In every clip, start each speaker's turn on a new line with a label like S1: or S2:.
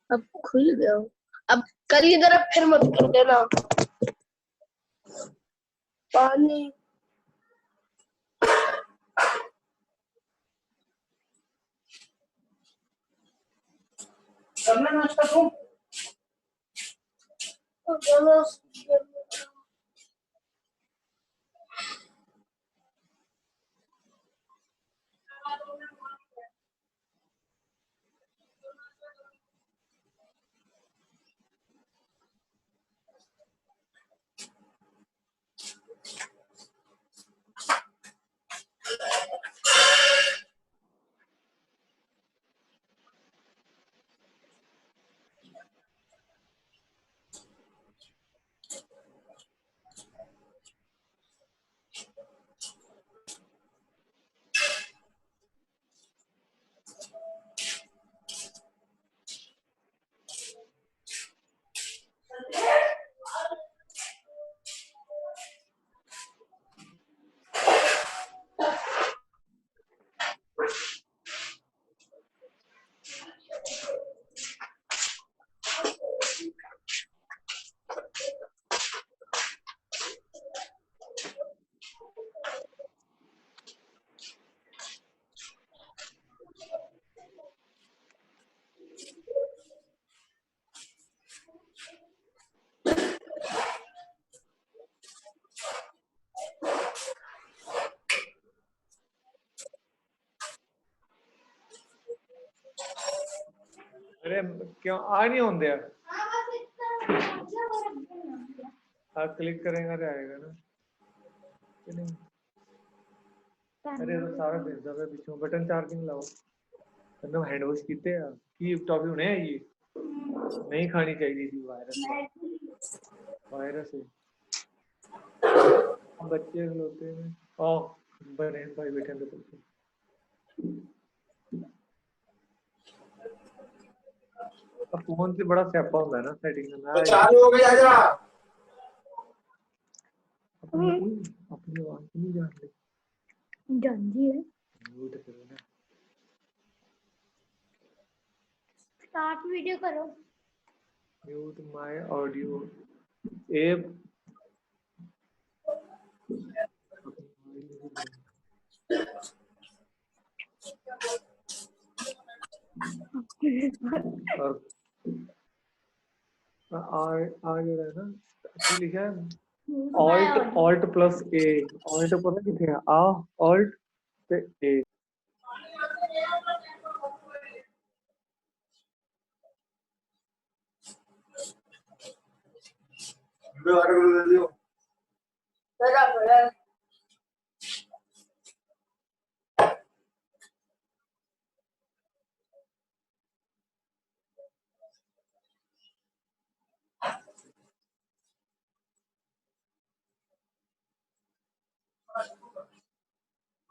S1: अब खुल गया। अब कल की तरफ फिर मत कर देना। पानी करना नाश्ता तुम तो चलो।
S2: अरे क्यों आ नहीं होंगे यार? आप क्लिक करेंगे तो आएगा ना कि नहीं? अरे तो सारा भेज दो पिछू बटन चार्जिंग लाओ मतलब हैंड वॉश कीते आ की टॉपिक होने है ये नहीं खानी चाहिए थी वायरस है बच्चे होते हैं ओ बने भाई बेटे तो फोन से बड़ा स्यापा होता है ना सेटिंग करना
S3: चालू हो गया जा
S2: अपनी आवाज नहीं
S1: जानती है
S2: म्यूट करो ना
S1: स्टार्ट वीडियो करो
S2: म्यूट माय ऑडियो ऐप और आ गया है ना तो लिखा है ऑल्ट प्लस ए ऑल्ट पता कितने है आ ऑल्ट पे ए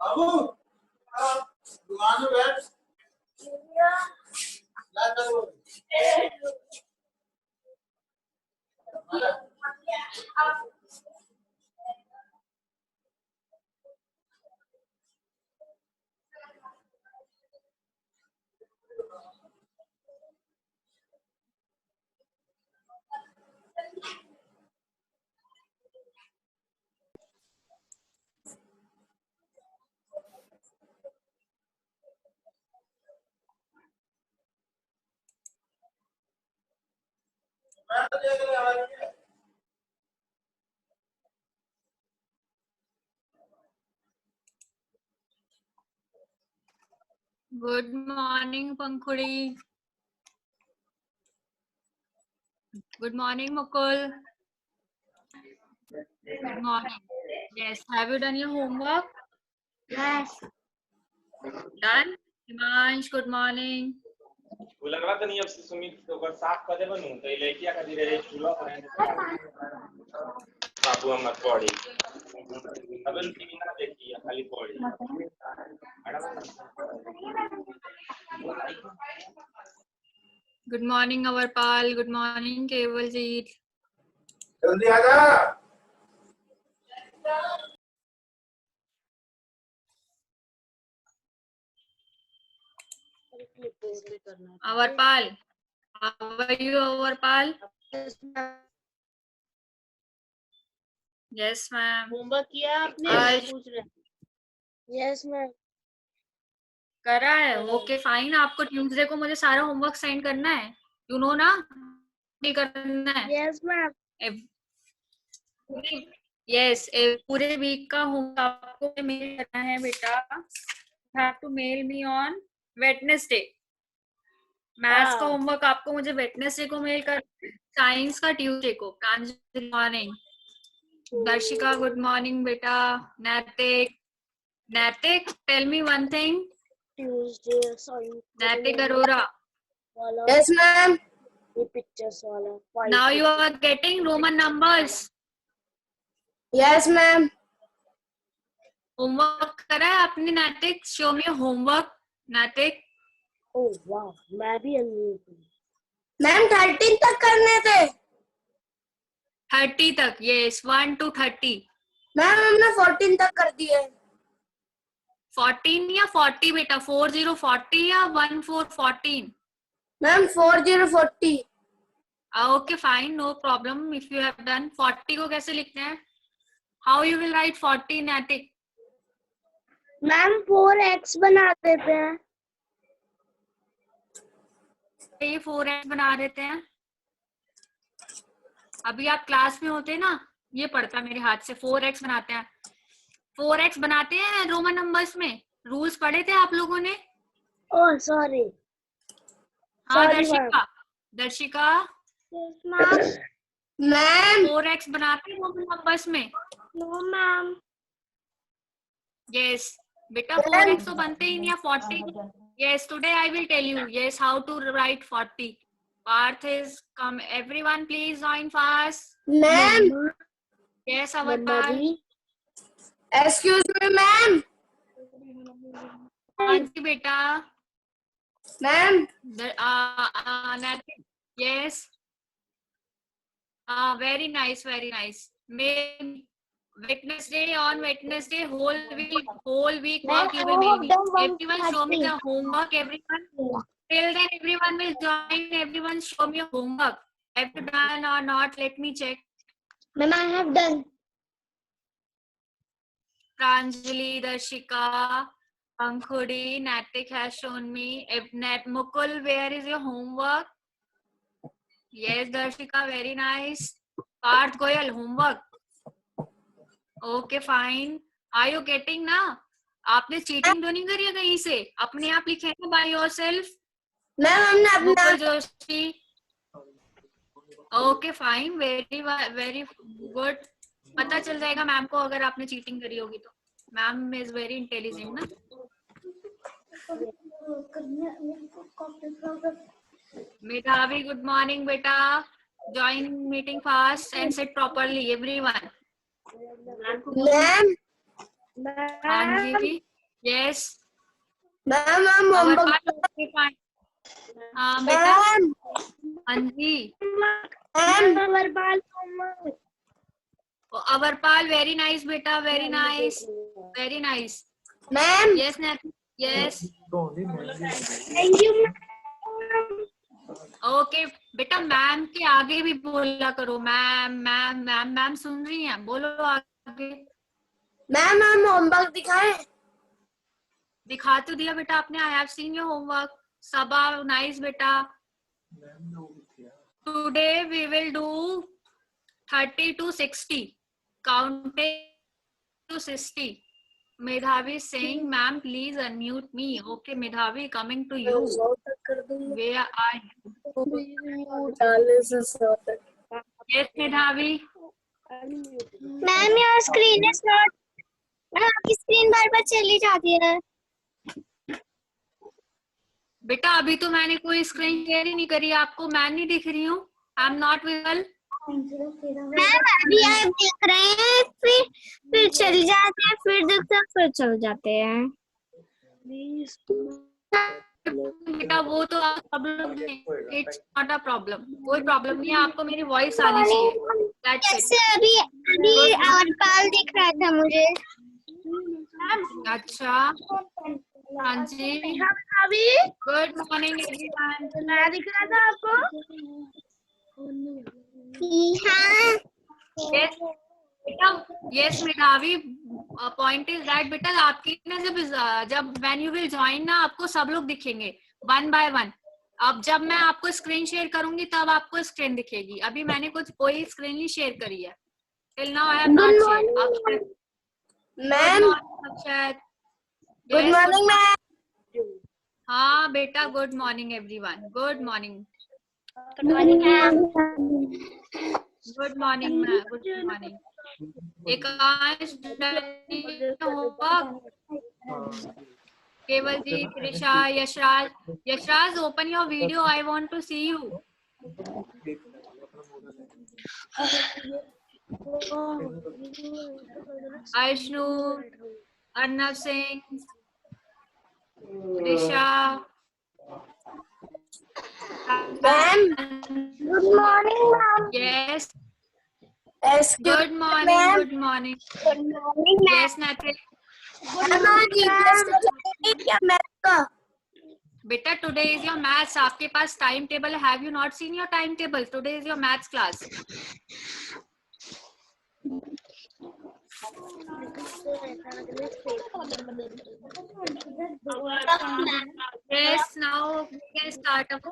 S3: बाबू दुकान में बैठ ला चलो
S4: Good morning, Pankhuri. Good morning, Mukul. Good morning. Yes, have you done your homework?
S1: Yes.
S4: Done? Himansh, good morning.
S5: कूलरवा तनी अब से सुमित ओकर साफ कर देबन त ई लइकिया खातिर रे चूल्हा पर बाबू हम पड़ी अबन टीवी ना देखिए खाली पड़ी
S4: Good morning, Avarpal. Good morning, Kevaljeet.
S3: जल्दी आ जा।
S4: Avarpal. How are you, Avarpal? Yes, ma'am.
S1: Homework किया आपने?
S4: आज-
S1: पूछ रहे। Yes ma'am.
S4: करा है? Okay fine. आपको ट्यूसडे को मुझे सारा होमवर्क सेंड करना है, यू नो ना? नहीं करना है।
S1: Yes ma'am.
S4: यस, पूरे वीक का होमवर्क आपको मेल करना है बेटा। Have to mail me on Wednesday. Maths का होमवर्क आपको मुझे वेडनेसडे को मेल कर, साइंस का ट्यूसडे को। Pranjali morning, Darshika good morning बेटा, Naitik tell me one thing.
S1: Tuesday science
S4: Naitik Arora,
S1: वाला।
S6: Yes, ma'am.
S1: ये पिक्चर्स वाला।
S4: now you are getting Roman numbers.
S6: Yes, ma'am.
S4: Homework करा है आपने नैतिक? शो मी होमवर्क नैतिक।
S1: ओह वाह, मैं भी अनम्यूट हूँ।
S6: मैम 13 तक करने थे।
S4: 30 तक, यस 1 to 30।
S6: मैम हमने 14 तक कर दिए।
S4: 14 या 40 बेटा? 40 40 या 14 14?
S6: Ma'am 4040।
S4: Okay fine, no problem. If you have done 40 को कैसे लिखते हैं? हाउ यू विल राइट 40 नैतिक?
S1: मैम 4x बना देते हैं।
S4: ये 4x बना देते हैं। अभी आप क्लास में होते ना, ये पढ़ता मेरे हाथ से। 4x बनाते हैं, 4x बनाते हैं रोमन नंबर्स में। रूल्स पढ़े थे आप लोगों ने?
S1: Oh sorry.
S4: हाँ
S1: Sorry,
S4: दर्शिका
S6: मैम
S4: 4x बनाते हैं रोमन नंबर्स में।
S1: No ma'am.
S4: यस बेटा, 4x तो बनते ही नहीं है। 40। yes, today I will tell you yes how to write 40. Parth is come, everyone please join fast.
S6: Ma'am
S4: Yes Avarpal.
S6: Excuse me ma'am.
S4: हाँ जी बेटा।
S6: Ma'am
S4: yes, very nice, very nice. May Wednesday, on Wednesday whole week work you will mail me. Everyone show me the homework, everyone. Till then everyone will join, everyone show me your homework. Have you done or not? Let me check.
S1: Ma'am I have done.
S4: Pranjali, Darshika, Ankhudi, Natik has shown me. Mukul, where is your homework? Yes, Darshika, very nice. Parth Goyal, homework. Okay, fine. Are you getting ना? आपने cheating तो नहीं करी है कहीं से? अपने आप लिखे हैं by yourself?
S6: मैम हमने
S4: मुकुल
S6: अपना
S4: Joshi. Okay, fine. Very good. पता चल जाएगा मैम को अगर आपने चीटिंग करी होगी तो। मैम इज वेरी इंटेलिजेंट ना। मेधावी गुड मॉर्निंग बेटा। Join meeting fast and sit properly everyone.
S6: Ma'am
S4: हाँ जी, यस।
S6: मैम हम होमवर्क।
S4: हाँ बेटा,
S6: मैम
S4: हाँ जी। अवरपाल वेरी नाइस बेटा, very nice, very nice.
S6: Ma'am
S4: yes yes
S1: thank you.
S4: Okay बेटा, मैम के आगे भी बोला करो। मैम मैम मैम मैम सुन रही हैं? बोलो आगे।
S6: मैम हम होमवर्क दिखाएं?
S4: दिखा तो दिया बेटा आपने। I have seen your homework. Saba nice बेटा। Today we will do 30 to 60, counting to 60. Medhavi saying, ma'am, please unmute me. Okay, Medhavi, coming to you. Where are you? Yes, Medhavi.
S7: Ma'am your screen is not, ma'am आपकी screen बार बार चली जाती है।
S4: बेटा अभी तो मैंने कोई स्क्रीन शेयर ही नहीं करी, आपको मैं नहीं दिख रही हूँ। आई एम नॉट विजिबल।
S7: मैम अभी आप देख रहे हैं, फिर चल जाते हैं, फिर देखते हैं, फिर चल जाते हैं।
S4: बेटा वो तो आप सब लोग, इट्स नॉट अ प्रॉब्लम, कोई प्रॉब्लम नहीं है, आपको मेरी वॉइस आनी चाहिए। That's it.
S7: जैसे अभी आवर्तपाल दिख रहा था मुझे।
S4: अच्छा, हाँ जी,
S6: अभी
S4: गुड मॉर्निंग एवरीवन।
S6: मैं दिख रहा था आपको?
S7: हाँ
S4: यस बेटा, यस मेधावी, पॉइंट इज दैट बेटा, आपकी ना जब व्हेन यू विल ज्वाइन ना, आपको सब लोग दिखेंगे वन बाय वन। अब जब मैं आपको स्क्रीन शेयर करूंगी तब आपको स्क्रीन दिखेगी। अभी मैंने कोई स्क्रीन नहीं शेयर करी है, till now I have not share.
S6: Ma'am
S4: Akshat,
S6: good morning ma'am.
S4: हाँ बेटा, good morning everyone, good morning, good morning, good morning. Ekansh होगा, Keval ji, Trisha, Yashraj. Yashraj, open your video, I want to see you. Ayushnu, Arnav Singh, Trisha,
S6: ma'am
S7: good morning ma'am.
S4: Yes,
S6: excuse
S4: good morning, good morning,
S7: good morning
S4: yes Naitik.
S6: क्या ma'am का?
S4: बेटा today is your maths, आपके पास time table, have you not seen your time table? Today is your maths class. Yes, now we can start up.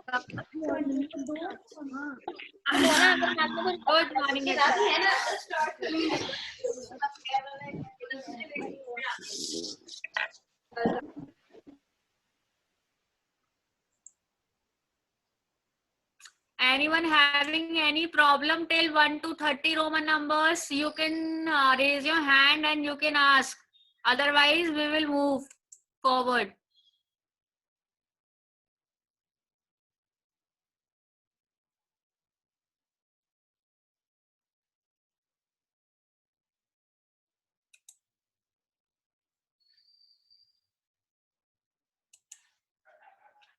S4: Good morning, everyone. Anyone having any problem till 1 to 30 Roman numbers, you can raise your hand and you can ask. Otherwise, we will move forward.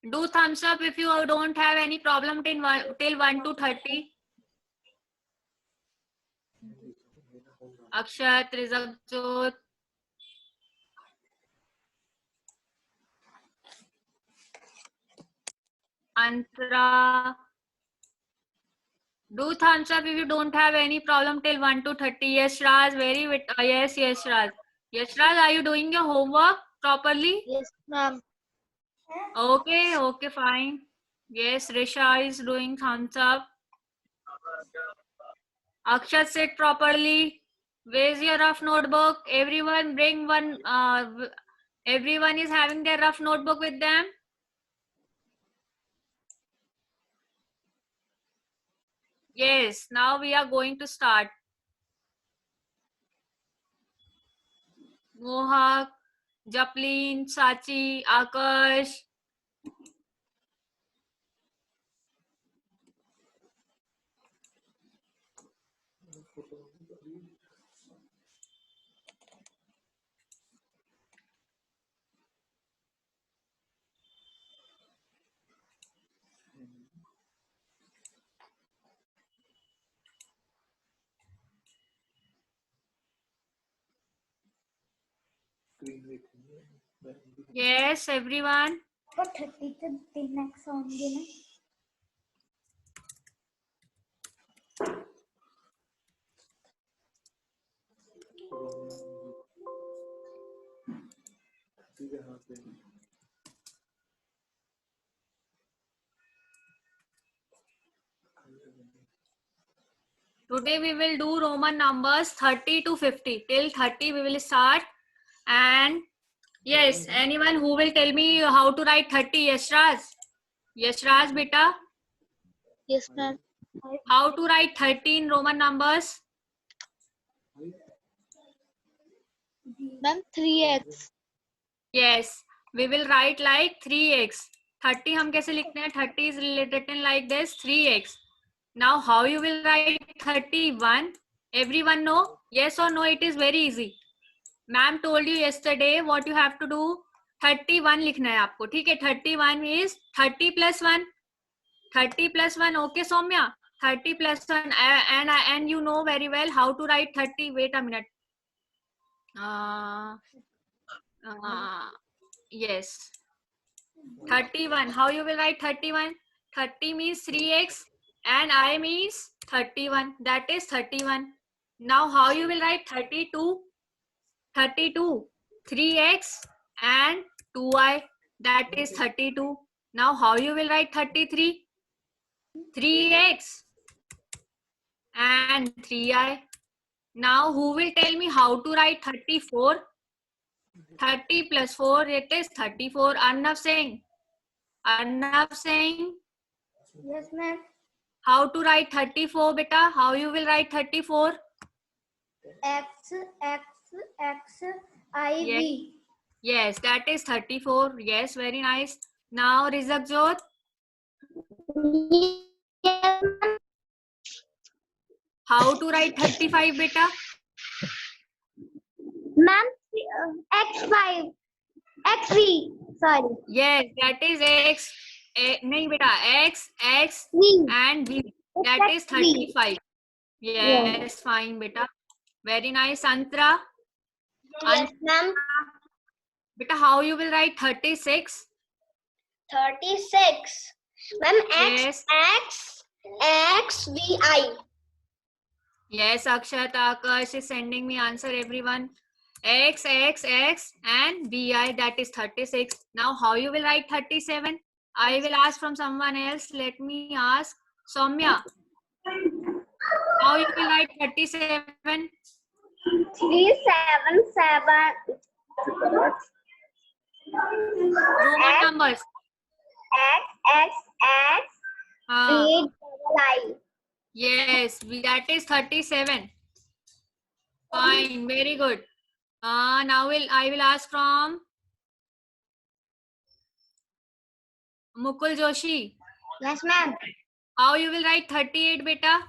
S4: Do thumbs up if you don't have any problem till 1 to 30. Akshat, Rizabjot, Antara. Do thumbs up if you don't have any problem till 1 to 30. Yes, Raj, yes, Raj. Yes, Raj, are you doing your homework properly?
S6: Yes ma'am.
S4: Okay, fine. Yes, Risha is doing thumbs up. Akshat, sit properly. Where's your rough notebook? Everyone bring one. Everyone is having their rough notebook with them. Yes, now we are going to start. Mohak, Japlin, Sachi, Akash. Yes, everyone.
S7: For 30 to the next song,
S4: Today we will do Roman numbers 30 to 50. Till 30 we will start. And yes, anyone who will tell me how to write 30? Yashraj. Yashraj, beta.
S6: Yes ma'am.
S4: How to write 30 in Roman numbers?
S6: Ma'am 3x।
S4: Yes, we will write like 3x. 30 हम कैसे लिखते हैं? 30 is written like this 3x. Now how you will write 31? Everyone know? Yes or no? It is very easy. Ma'am told you yesterday what you have to do. 31 लिखना है आपको, ठीक है? 31 is 30 plus 1. 30 plus 1. Okay, Soumya? 30 plus 1 and you know very well how to write 30. Wait a minute. Yes. 31. How you will write 31? 30 means 3x and I means 31. That is 31. Now how you will write 32? 32. 3x and 2y. That is 32. Now how you will write 33? 3x and 3i. Now who will tell me how to write 34? 30 plus 4, it is 34. Arnav Singh. Arnav Singh.
S6: Yes, ma'am.
S4: How to write 34, beta? How you will write 34?
S6: X, I, V.
S4: Yes, that is 34. Yes, very nice. Now Rizak Jot. How to write 35, beta?
S7: Ma'am, X5, X3, sorry.
S4: Yes, that is X. नहीं बेटा, X,
S7: V.
S4: and V. That is 35. Yes, fine, beta. Very nice, Antra.
S6: Yes, ma'am.
S4: Beta, how you will write 36?
S6: 36. Ma'am,
S4: Yes.
S6: X, V, I.
S4: Yes, Akshat, Akash is sending me answer, everyone. X, and VI, that is 36. Now, how you will write 37? I will ask from someone else. Let me ask Soumya. How you will write 37?
S7: 377.
S4: Roman numbers.
S7: X,
S4: Ah,
S7: I.
S4: yes, that is 37. Fine, very good. Now I will ask from Mukul Joshi.
S6: Yes, ma'am.
S4: How you will write 38, beta?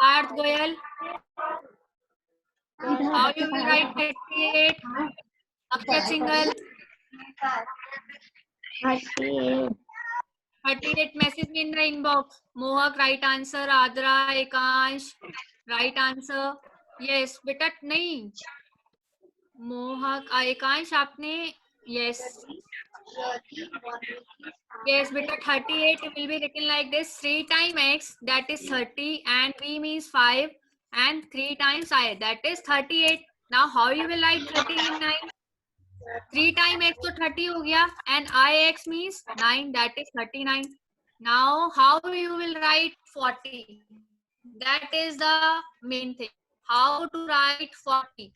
S4: Parth Goyal. How you will write 38? Akshat Singhal. 38, message me in the inbox. Mohak, right answer. Adra, Ekansh, right answer. Yes, beta नहीं. Mohak, Ekansh आपने yes. Yes, beta 38 will be written like this. 3 times x, that is 30, and v means 5, and 3 times I, that is 38. Now how you will write 39? 3 times x तो 30 हो गया, and ix means 9, that is 39. Now how you will write 40? That is the main thing. How to write 40?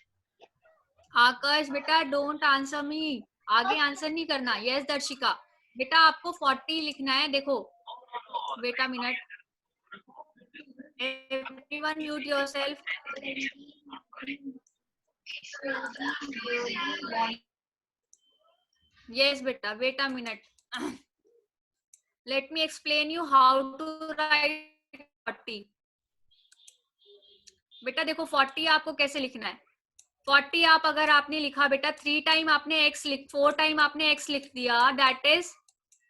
S4: आकाश बेटा don't answer me, आगे answer नहीं करना. Yes दर्शिका, बेटा आपको 40 लिखना है. देखो बेटा minute, everyone mute yourself. Yes बेटा, wait a minute. Let me explain you how to write 40. बेटा देखो 40 आपको कैसे लिखना है. 40 आप अगर आपने लिखा बेटा 3 टाइम आपने x 4 टाइम आपने x लिख दिया, that is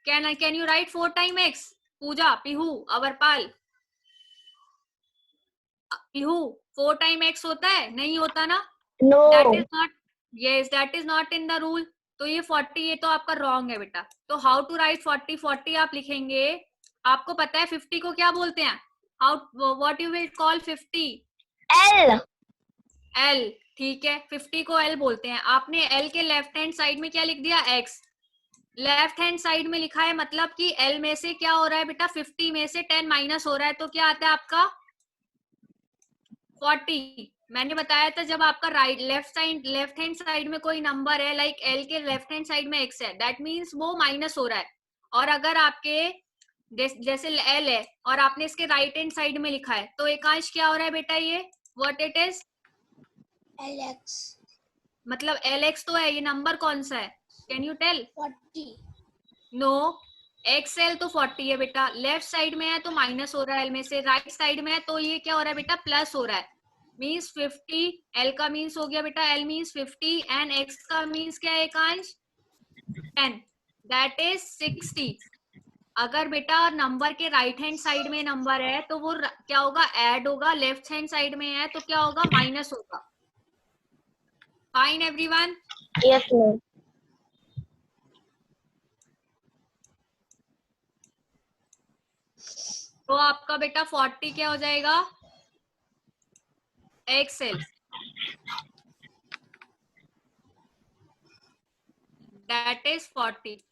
S4: can you write 4 time x? Pooja, Pihu, Avarpal, Pihu 4 time x होता है? नहीं होता ना.
S6: No.
S4: That is not, yes that is not in the rule. तो ये 40 ये तो आपका रॉन्ग है बेटा. तो हाउ टू राइट 40? 40 आप लिखेंगे, आपको पता है 50 को क्या बोलते हैं? How, what you will call 50?
S6: L.
S4: L, ठीक है, 50 को L बोलते हैं. आपने L के लेफ्ट हैंड साइड में क्या लिख दिया? X. लेफ्ट हैंड साइड में लिखा है, मतलब कि L में से क्या हो रहा है बेटा? 50 में से 10 माइनस हो रहा है, तो क्या आता है आपका? 40. मैंने बताया था जब आपका लेफ्ट हैंड साइड में कोई नंबर है, लाइक L के लेफ्ट हैंड साइड में X है, दैट मीन्स वो माइनस हो रहा है. और अगर आपके जैसे L है और आपने इसके राइट हैंड साइड में लिखा है, तो एकांश क्या हो रहा है बेटा? ये व्हाट इट इज?
S1: LX
S4: मतलब LX तो है, ये नंबर कौन सा है? Can you tell?
S1: 40
S4: no, XL तो 40 है बेटा। लेफ्ट साइड में है तो माइनस हो रहा है L में से, राइट साइड में है तो ये क्या हो रहा है बेटा? प्लस हो रहा है। मीन्स 50, L का मीन्स हो गया बेटा, L मीन्स 50 एंड X का मीन्स क्या है एकांश? 10, दैट इज 60। अगर बेटा नंबर के राइट हैंड साइड में नंबर है तो वो क्या होगा? ऐड होगा। लेफ्ट हैंड साइड में है तो क्या होगा? माइनस होगा। Fine everyone?
S6: Yes, ma'am.
S4: तो आपका बेटा 40 क्या हो जाएगा? XL, that is 40.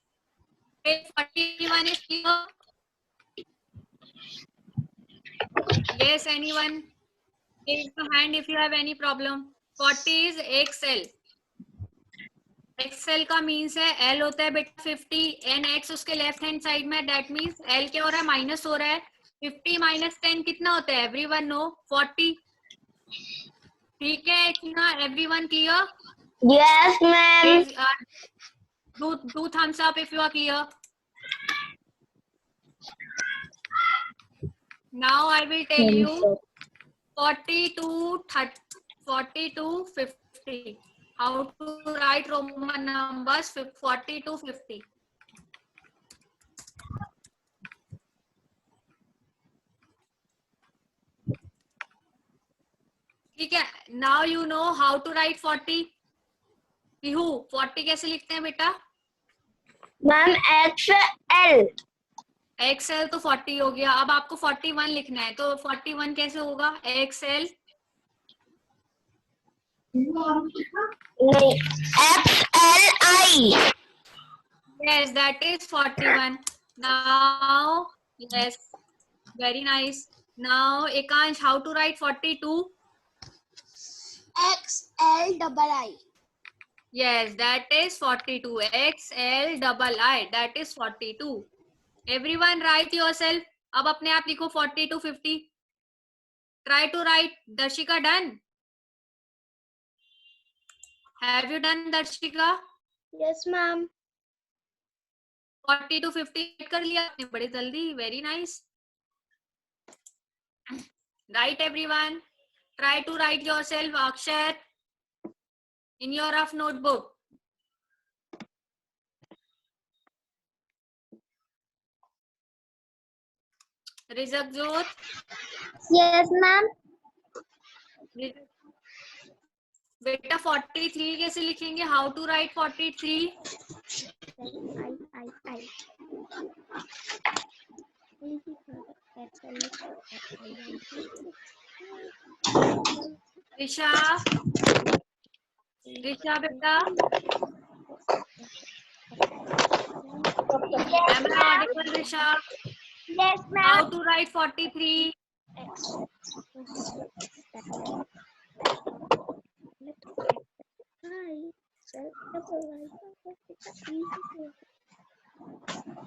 S4: If 41 is clear? Yes, anyone? Raise your hand if you have any problem. 40 is XL. XL का मीन्स है L होता है बेटा 50 एंड X उसके लेफ्ट हैंड साइड में, दैट मीन्स L क्या हो रहा है? माइनस हो रहा है। 50 माइनस 10 कितना होता है? Everyone know? 40। ठीक है इतना? Everyone clear?
S6: Yes, ma'am.
S4: Do thumbs up if you are clear. Now I will tell you 40 to 50. How to write Roman numbers 40 to 50. ठीक है, now you know how to write 40. Pihu, 40 कैसे लिखते हैं बेटा?
S6: Ma'am, XL.
S4: XL तो 40 हो गया। अब आपको 41 लिखना है तो 41 कैसे होगा? XL
S6: नहीं, XLI.
S4: yes, that is 41. Now yes, very nice. Now Ekansh, how to write 42?
S1: XLII.
S4: Yes, that is 42. XLII, that is 42. Everyone write yourself. अब अपने आप लिखो 40 to 50. Try to write. Darshika done? Have you done Darshika?
S1: Yes, ma'am.
S4: 40 to 50 कर लिया आपने बड़े जल्दी. Very nice. Write everyone. Try to write yourself Akshar in your rough notebook. Rizakjot.
S6: Yes, ma'am.
S4: बेटा 43 कैसे लिखेंगे? How to write 43? Risha, Risha बेटा, am I audible Risha?
S6: Yes, ma'am.
S4: How to write 43?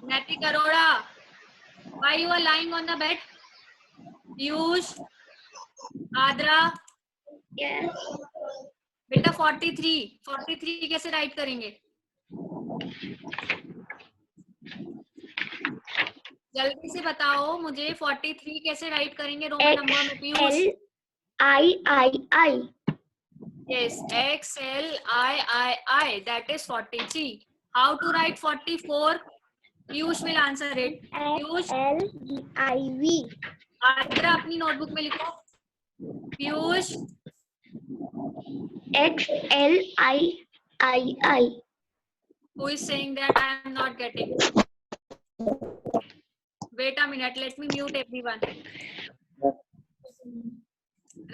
S4: Nati Karora, why you are lying on the bed? Piyush, Adra,
S6: Yes.
S4: बेटा 43 कैसे right करेंगे? जल्दी से बताओ मुझे 43 कैसे राइट करेंगे रोमन नंबर में? Piyush,
S6: XLII.
S4: yes, XLII, that is 43. How to write 44? Piyush will answer it. Piyush,
S6: XLIV.
S4: Adra अपनी नोटबुक में लिखो. Piyush,
S6: XLIII.
S4: who is saying that? I am not getting. Wait a minute, let me mute everyone.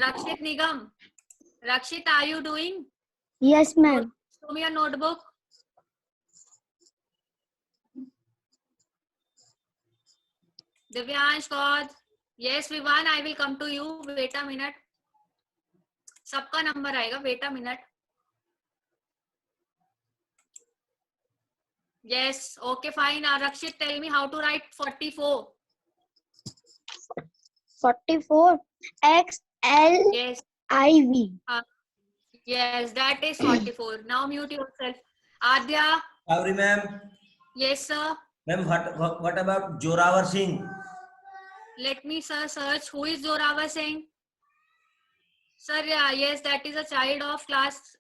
S4: Rakshit Nigam, Rakshit, are you doing?
S6: Yes, ma'am.
S4: Show me your notebook. Divyansh God, yes Vivan, I will come to you. Wait a minute. सबका number आएगा. Wait a minute. Yes. Okay, fine. Rakshit, tell me how to write 44.
S6: 44. XLIV.
S4: Yes. Yes, that is 44. Now mute yourself. Adya.
S8: Sorry, ma'am.
S4: Yes, sir.
S8: Ma'am, what about Joravar Singh?
S4: Let me, sir, search. Who is Zoravar Singh? Sir, yeah, yes, that is a child of class.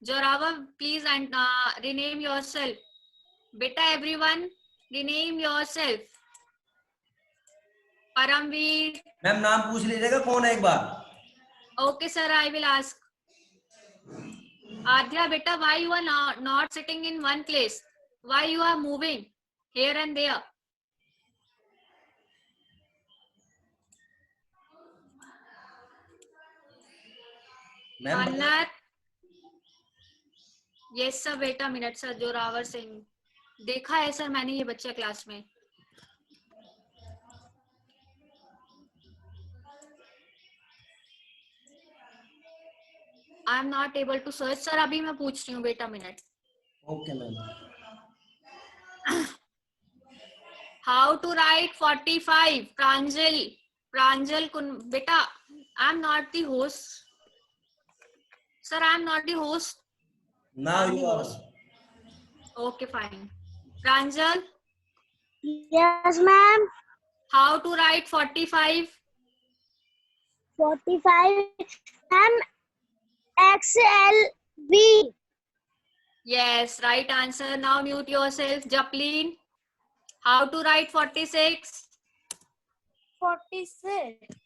S4: Zoravar, please and rename yourself. Beta, everyone, rename yourself. Paramveer.
S8: Ma'am नाम पूछ लीजिएगा कौन है एक बार.
S4: Okay, sir, I will ask. Adya, beta, why you are not sitting in one place? Why you are moving here and there?
S8: Ma'am
S4: Annar. Yes, sir, बेटा minute sir. Zorawar Singh देखा है sir मैंने ये बच्चा क्लास में. I am not able to search sir. अभी मैं पूछ रही हूँ बेटा minute.
S8: Okay ma'am.
S4: How to write 45? Pranjal Kun बेटा. I am not the host sir. I am not the host.
S8: Now you are.
S4: Okay, fine. Pranjal,
S6: Yes, ma'am.
S4: how to write 45?
S6: 45. Ma'am, XLV.
S4: Yes, right answer. Now mute yourself. Japlin, how to write 46?
S7: 46.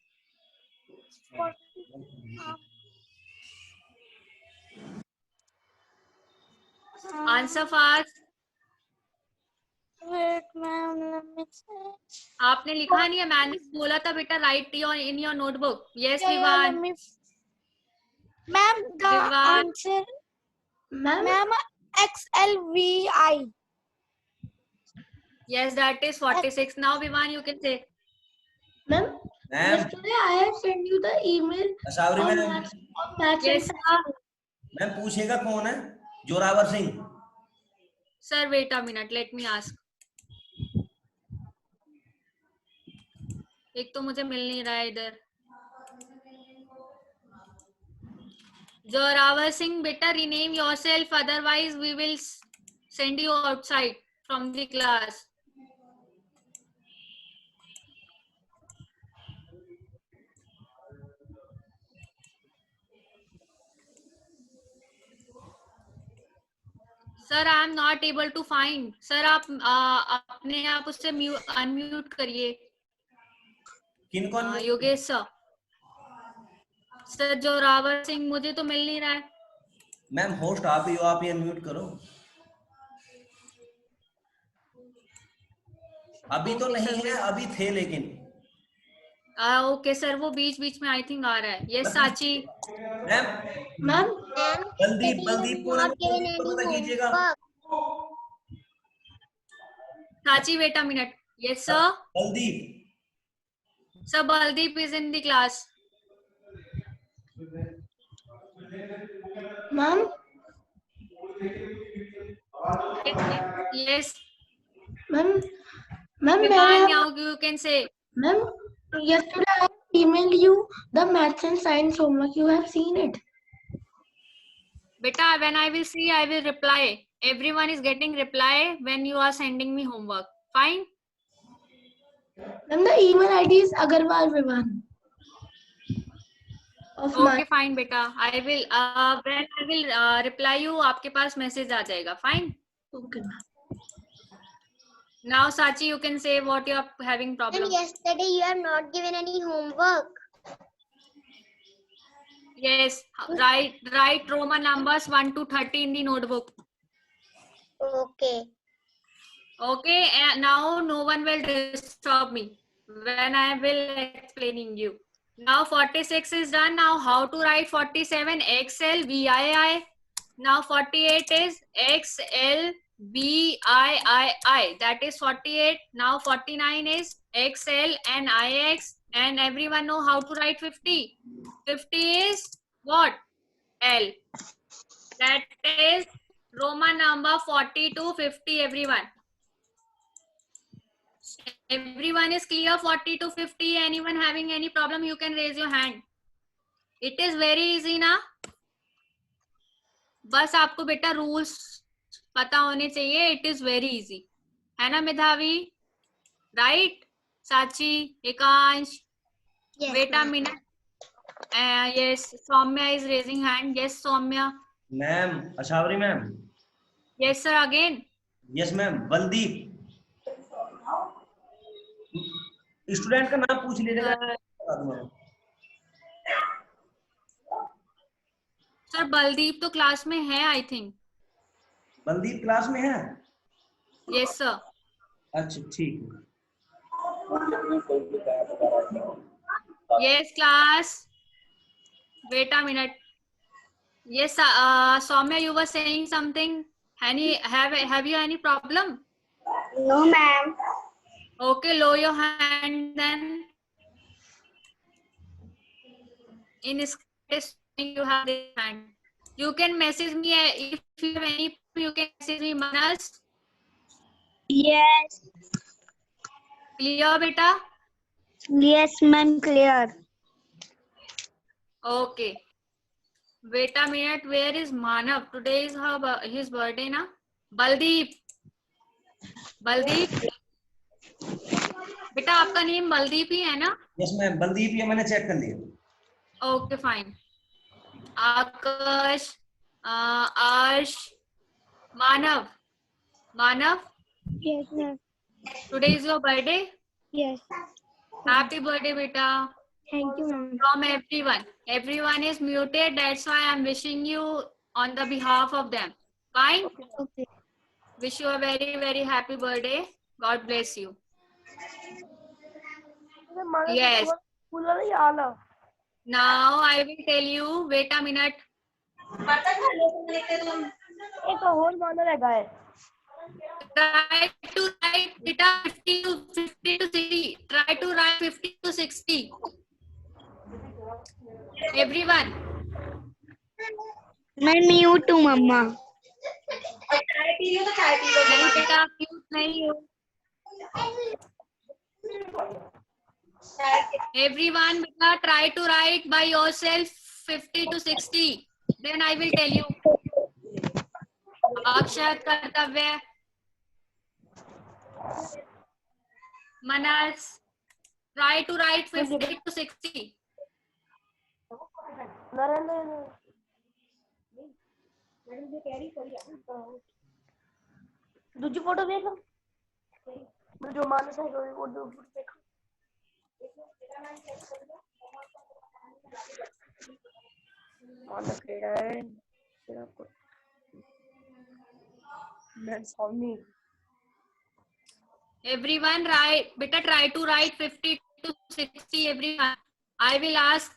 S4: Answer fast.
S7: Wait, ma'am, let me check.
S4: आपने लिखा नहीं है. मैंने बोला था बेटा write in your notebook. Yes,
S7: Yeah,
S4: Vivan.
S7: let me... Ma'am, the
S4: Vivan.
S7: answer,
S1: Ma'am,
S7: ma'am, XLVI.
S4: Yes, that is 46. Now Vivan, you can say.
S1: ma'am,
S8: Ma'am.
S1: yesterday I have sent you the email
S8: Sorry,
S1: on
S8: ma'am.
S1: maths and
S4: Yes,
S1: science.
S4: sir.
S8: Ma'am पूछेगा कौन है? Zorawar Singh.
S4: Sir, wait a minute. Let me ask. एक तो मुझे मिल नहीं रहा है इधर. Zoravar Singh, beta, rename yourself. Otherwise, we will send you outside from the class. Sir, I am not able to find. Sir, आप अपने आप उससे unmute करिए.
S8: किनको?
S4: योगेश सर. सर जोरावर सिंह मुझे तो मिल नहीं रहा है.
S8: मैम होस्ट आप ही हो, आप ही अनम्यूट करो. अभी तो नहीं है, अभी थे लेकिन.
S4: ओके सर, वो बीच बीच में आई थिंक आ रहा है. यस साची.
S8: मैम
S1: Ma'am,
S8: बलदीप को ना कीजिएगा.
S4: Sachi wait a minute. Yes sir.
S8: Baldeep.
S4: Sir Baldeep is in the class.
S1: ma'am,
S4: Yes.
S1: ma'am, ma'am,
S4: Vivan, now you can say.
S1: ma'am, yesterday I emailed you the maths and science homework. You have seen it.
S4: Beta, when I will see, I will reply. Everyone is getting reply when you are sending me homework. Fine.
S1: Ma'am, the email ID is Agarwal Vivan. Of
S4: Okay, fine, beta. I will when I will reply you, आपके पास message आ जाएगा. Fine.
S1: Okay, ma'am.
S4: Now, Sachi, you can say what you are having problem.
S6: And yesterday you have not given any homework.
S4: Yes, write Roman numbers 1 to 30 in the notebook.
S6: Okay.
S4: Okay, and now no one will disturb me when I will explaining you. Now 46 is done. Now how to write 47? XLVII. Now 48 is XLVIII. That is 48. Now 49 is XL and IX. And everyone know how to write 50. 50 is what? L. That is Roman number 40 to 50, everyone. Everyone is clear? 40 to 50. Anyone having any problem, you can raise your hand. It is very easy ना. बस आपको बेटा rules पता होने चाहिए. It is very easy. है ना मेधावी? Right? साची, एकांश.
S6: Yes,
S4: Wait a
S6: ma'am.
S4: minute. Yes, Soumya is raising hand. Yes, Soumya.
S8: Ma'am, Ashavari ma'am.
S4: Yes, sir. Again.
S8: Yes ma'am. Baldeep. Student का नाम पूछ लीजिएगा. बता दूंगा.
S4: सर बलदीप तो क्लास में है, आई थिंक.
S8: बलदीप क्लास में है.
S4: Yes sir.
S8: अच्छा ठीक है.
S4: Yes, class. Wait a minute. Yes, Soumya, you were saying something. Have you any problem?
S7: No, ma'am.
S4: Okay, lower your hand then. In this you have this hand. You can message me if you have any. You can message me, Manas.
S7: Yes.
S4: Clear, beta?
S7: Yes, ma'am. Clear.
S4: Okay. Wait a minute. Where is Manav? Today is his birthday, na? Baldeep. Baldeep. बेटा आपका name Baldeep ही है ना?
S8: Yes ma'am, Baldeep ये मैंने check कर लिया.
S4: Okay fine. Akash, Arsh, Manav. Manav,
S7: Yes, ma'am.
S4: Today is your birthday.
S7: Yes.
S4: Happy birthday बेटा.
S7: Thank you, ma'am.
S4: From everyone. Everyone is muted. That's why I'm wishing you on the behalf of them. Fine.
S7: Okay.
S4: Wish you a very, very happy birthday. God bless you. Yes. Now I will tell you. Wait a minute.
S7: एक और माना लगा है.
S4: Try to write beta 50 to 60. Try to write 50 to 60. Everyone.
S7: मैं mute हूँ मम्मा.
S4: नहीं बेटा mute नहीं हो. Everyone beta try to write by yourself 50 to 60. Then I will tell you. अक्षर, कर्तव्य, Manas, try to write 50 to 60.
S1: दूसरी फोटो देख लो जो मानस है वो देखो. मानस केड़ा है तेरा को that's on me.
S4: Everyone write, beta try to write 50 to 60. Everyone. I will ask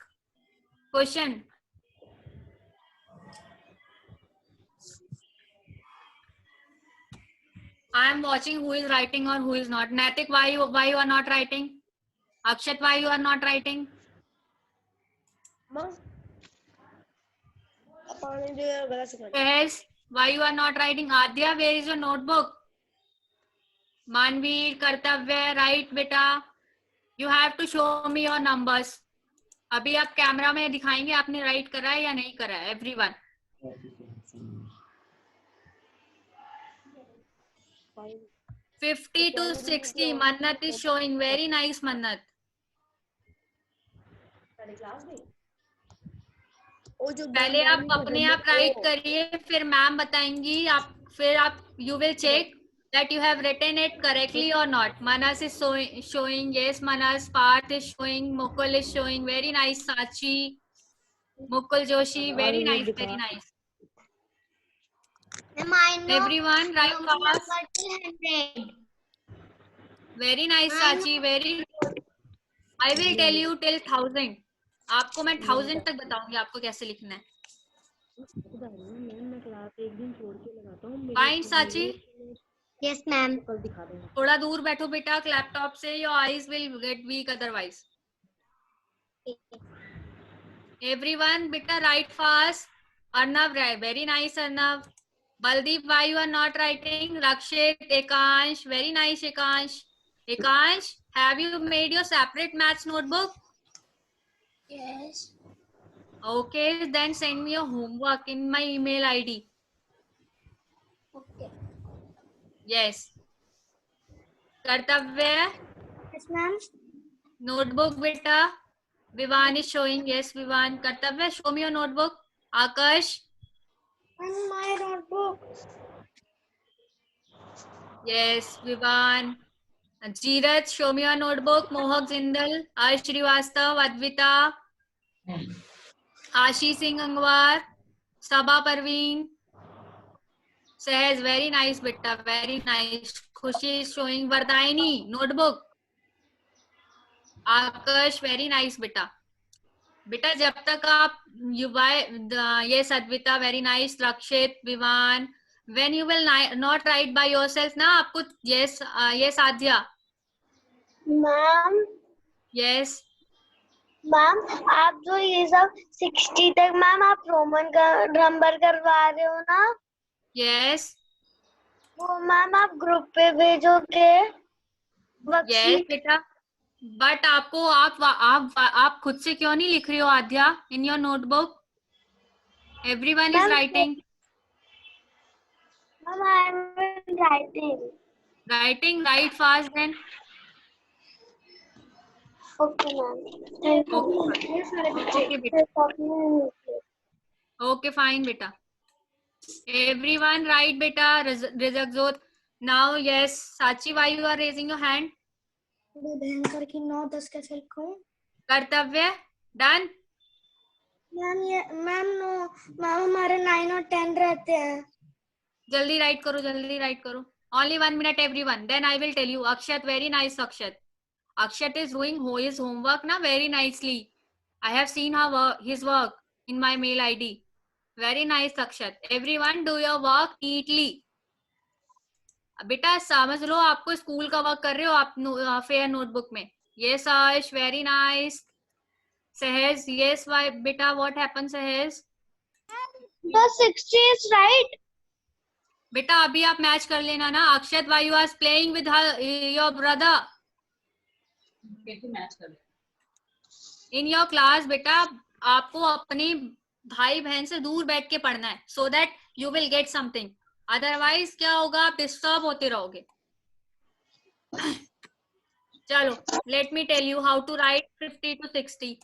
S4: question. I am watching who is writing or who is not. Natik, why you are not writing? Akshat, why you are not writing? Yes, why you are not writing? Adya, where is your notebook? Manveer, Kartavya, write beta. You have to show me your numbers. अभी आप camera में दिखाएंगे आपने right करा है या नहीं करा है. Everyone. 50 to 60. Mannat is showing. Very nice, Mannat. पहले आप अपने आप राइट करिए, फिर मैम बताएंगी. आप you will check that you have written it correctly or not. Manas is showing. Yes, Manas. Parth is showing. Mukul is showing. Very nice, Sachi. Mukul Joshi. Very nice. Very nice. Everyone, write fast. Very nice, Sachi. Very. I will tell you till 1000. आपको मैं 1000 तक बताऊंगी आपको कैसे लिखना है. Fine, Sachi.
S6: Yes, ma'am.
S4: थोड़ा दूर बैठो बेटा लैपटॉप से. Your eyes will get weak otherwise. Everyone, beta write fast. Arnav, very nice, Arnav. Baldeep, why you are not writing? Rakshit, Ekansh, very nice Ekansh. Ekansh, have you made your separate maths notebook?
S6: Yes.
S4: Okay, then send me your homework in my email ID.
S6: Okay.
S4: Yes. Kartavya,
S6: Yes, ma'am.
S4: notebook beta. Vivan is showing. Yes, Vivan. Kartavya, show me your notebook. Akash.
S6: And my notebook.
S4: Yes, Vivan. Jeerat, show me your notebook. Mohak Jindal, Arsh Srivastav, Advita, Ashi Singh Angwar, Sabha Parveen, Sehaj, very nice beta, very nice. Khushi is showing. Vardayani, notebook. Akash, very nice beta. बेटा जब तक आप yes Advita, very nice. Rakshit, Vivan, when you will not write by yourself ना आपको yes yes Adya,
S7: ma'am
S4: yes
S7: ma'am आप जो ये सब 60 तक मैम आप रोमन का नंबर करवा रहे हो ना,
S4: yes
S7: वो मैम आप ग्रुप पे भेजोगे
S4: yes
S7: वर्कशीट?
S4: बेटा, बट आपको आप खुद से क्यों नहीं लिख रही हो Aadya in your notebook? Everyone is
S7: ma'am
S4: writing.
S7: Ma'am I am writing.
S4: Write fast then.
S7: Okay ma'am, thank
S4: Okay बेटा,
S7: यू.
S4: okay fine बेटा. Everyone write beta. Rizakzot. Now yes, Sachi, why you are raising your hand?
S6: भयंकर की 9-10 कैसे लिखूं?
S4: Kartavya done.
S6: Ma'am ये ma'am no ma'am हमारे 9 और 10 रहते हैं.
S4: जल्दी write करो, जल्दी write करो. Only 1 minute everyone. Then I will tell you. Akshat, very nice Akshat. Akshat is doing his homework na very nicely. I have seen his work in my mail ID. Very nice Akshat. Everyone do your work neatly. बेटा समझ लो आपको school का work कर रहे हो आप fair notebook में. Yes Aish, very nice. Sehaj, yes why बेटा what happened Sehaj?
S7: The 60 is right.
S4: बेटा अभी आप मैच कर लेना ना. अक्षत, why you are playing with your brother?
S8: कैसे मैच कर ले?
S4: In your class बेटा आपको अपने भाई बहन से दूर बैठ के पढ़ना है, so that you will get something. Otherwise क्या होगा, आप डिस्टर्ब होते रहोगे. चलो, let me tell you how to write 50 to 60.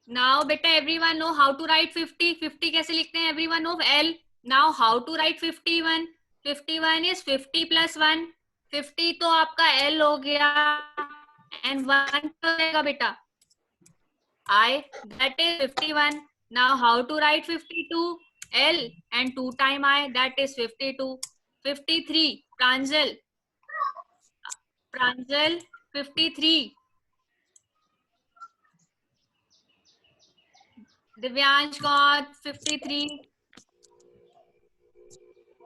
S4: Now beta everyone know how to write 50. 50 कैसे लिखते हैं? Everyone know L. Now how to write 51? 51 is 50 plus 1. 50 तो आपका L हो गया and 1 तो रहेगा बेटा I, that is 51. Now how to write 52? L and 2 time I, that is 52. 53 Pranjal, 53. Divyansh got 53.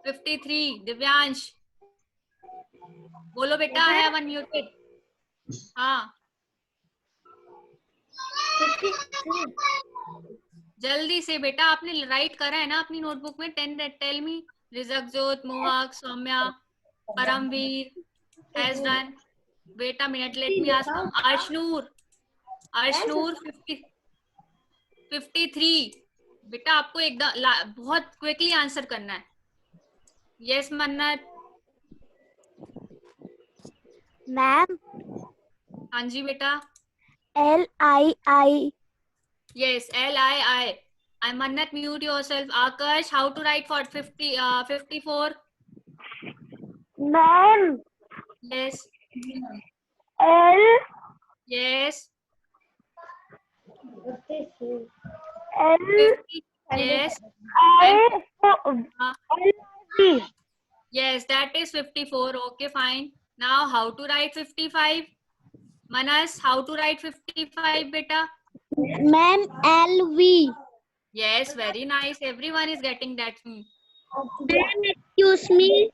S4: 53 Divyansh. बोलो बेटा, I have unmuted. हाँ जल्दी से बेटा, आपने राइट करा है ना अपनी नोटबुक में? Tell me. Rijakjot, Mohak, Saumya, Paramvir has done. बेटा minute, let me ask. Arshnoor 53. बेटा आपको एकदम बहुत क्विकली आंसर करना है. यस मन्नत.
S7: मैम
S4: हाँ जी बेटा.
S7: LII.
S4: Yes, LII. I Mannat, mute yourself. Akash, how to write for 54?
S7: Ma'am
S4: Yes.
S7: L
S4: Yes.
S7: L
S4: 50. Yes.
S7: I
S4: Uh,
S7: L.
S4: yes, that is 54. Okay, fine. Now, how to write 55? Manas, how to write 55, beta?
S7: Ma'am LV.
S4: Yes, very nice. Everyone is getting that.
S7: Ma'am, excuse me.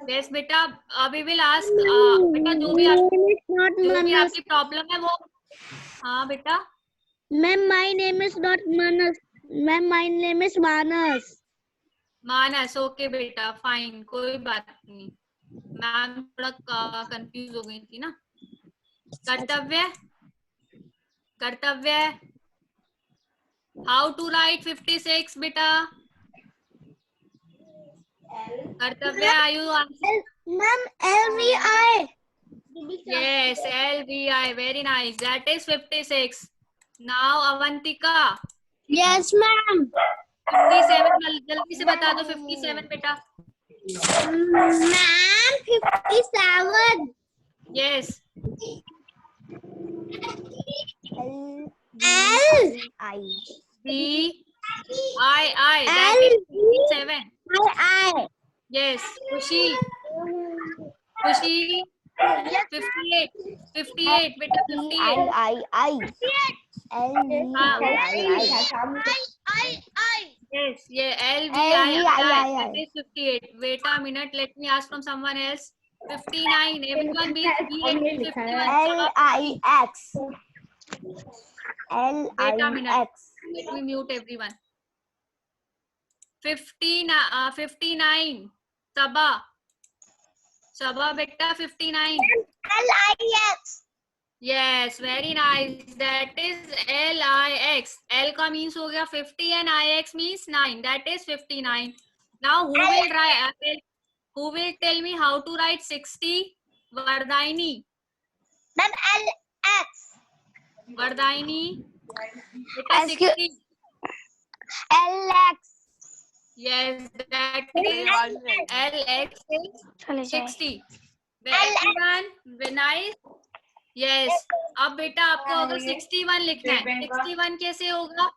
S4: Yes, बेटा. We will ask.
S7: My
S4: बेटा
S7: name is not
S4: जो भी
S7: Manas.
S4: आपकी problem है वो. हाँ बेटा.
S7: Ma'am, my name is not Manas. Ma'am, my name is Manas.
S4: Manas. Okay बेटा. फाइन. कोई बात नहीं. मैम थोड़ा कंफ्यूज हो गई थी ना. कर्तव्य. कर्तव्य. हाउ टू राइट 56 बेटा. Kartavya. Are you answer?
S6: Ma'am, LVI.
S4: Yes, LVI. Very nice. That is 56. Now Avantika.
S6: Yes, ma'am.
S4: 57. जल्दी से बता दो 57 बेटा.
S6: Ma'am, 57.
S4: Yes.
S6: L.
S4: B. I. That is 57.
S6: I.
S4: Yes. Khushi. Khushi. 58. 58 बेटा. 58. Yes. Yeah. LVI. That is 58. Wait a minute. Let me ask from someone else. 59. Everyone be 51.
S6: LIX.
S4: Wait a minute. Let me mute everyone. 59. Sabha. Sabha beta 59.
S6: LIX.
S4: Yes, very nice. That is LIX. L का means हो गया 50 and IX means 9. That is 59. Now who will tell me how to write 60? Vardaini.
S6: Ma'am, LX.
S4: Vardaini. Beta 60.
S6: LX.
S4: Yes, that is LX is 60. Everyone, very nice. Yes. अब बेटा आपको अगर 61 लिखना है, 61 कैसे होगा?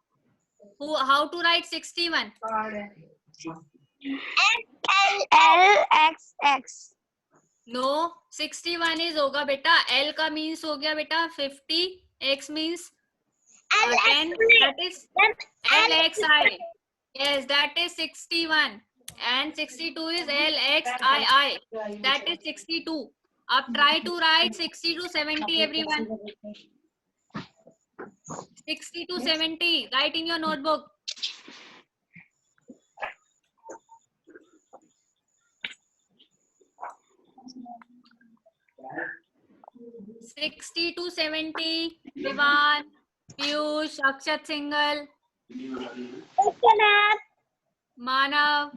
S4: How to write 61?
S6: LXX.
S4: No, 61 is होगा बेटा. L का means हो गया बेटा 50. X means 10. That is LXI. Yes, that is 61. And 62 is LXII. That is 62. Up try to write 60 to 70 everyone. 60 to 70. Write in your notebook. $60 to $70. Vivan, Piyush, Akshat Singhal, Manav.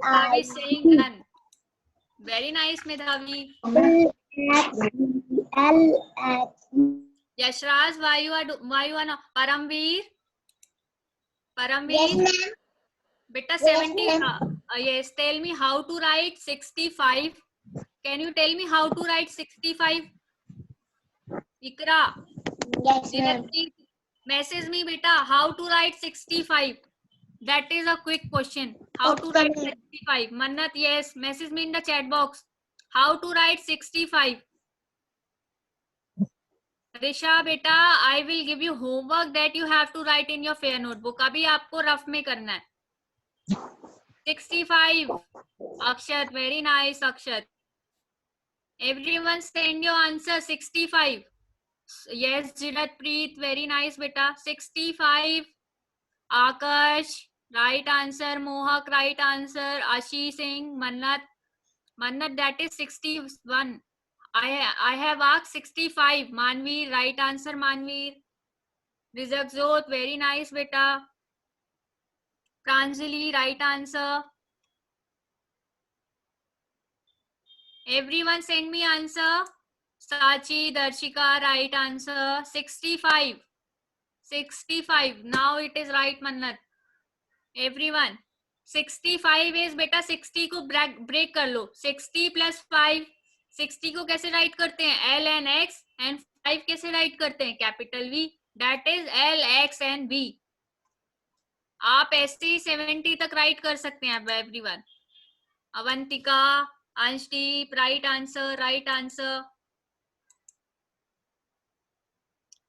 S4: Medhavi saying done. Very nice, Medhavi. Yashraj, why you are not? Paramveer. Paramveer. Beta 70. Yes, tell me how to write 65. Can you tell me how to write 65? Ikra.
S6: Yes, ma'am.
S4: Message me, beta. How to write 65? That is a quick question. How to write 65? Mannat, yes. Message me in the chat box. How to write 65? Risha, beta, I will give you homework that you have to write in your fair notebook. अभी आपको rough में करना है. 65. Akshat, very nice, Akshat. Everyone send your answer. 65. Yes, Jirat Preet, very nice, beta. 65. Akash, right answer. Mohak, right answer. Ashi Singh, Mannat. Mannat, that is 61. I have asked 65. Manveer, right answer, Manveer. Rizak Zot, very nice, beta. Pranjali, right answer. Everyone send me answer. Sachi, Darshika, right answer. 65. 65. Now it is right, Mannat. Everyone. 65 is beta 60 को break कर लो. 60 plus 5. 60 को कैसे write करते हैं? L and X and 5 कैसे write करते हैं? Capital V. That is L, X and V. आप ऐसे ही 70 तक write कर सकते हैं everyone. Avantika, Anshdeep, right answer, right answer.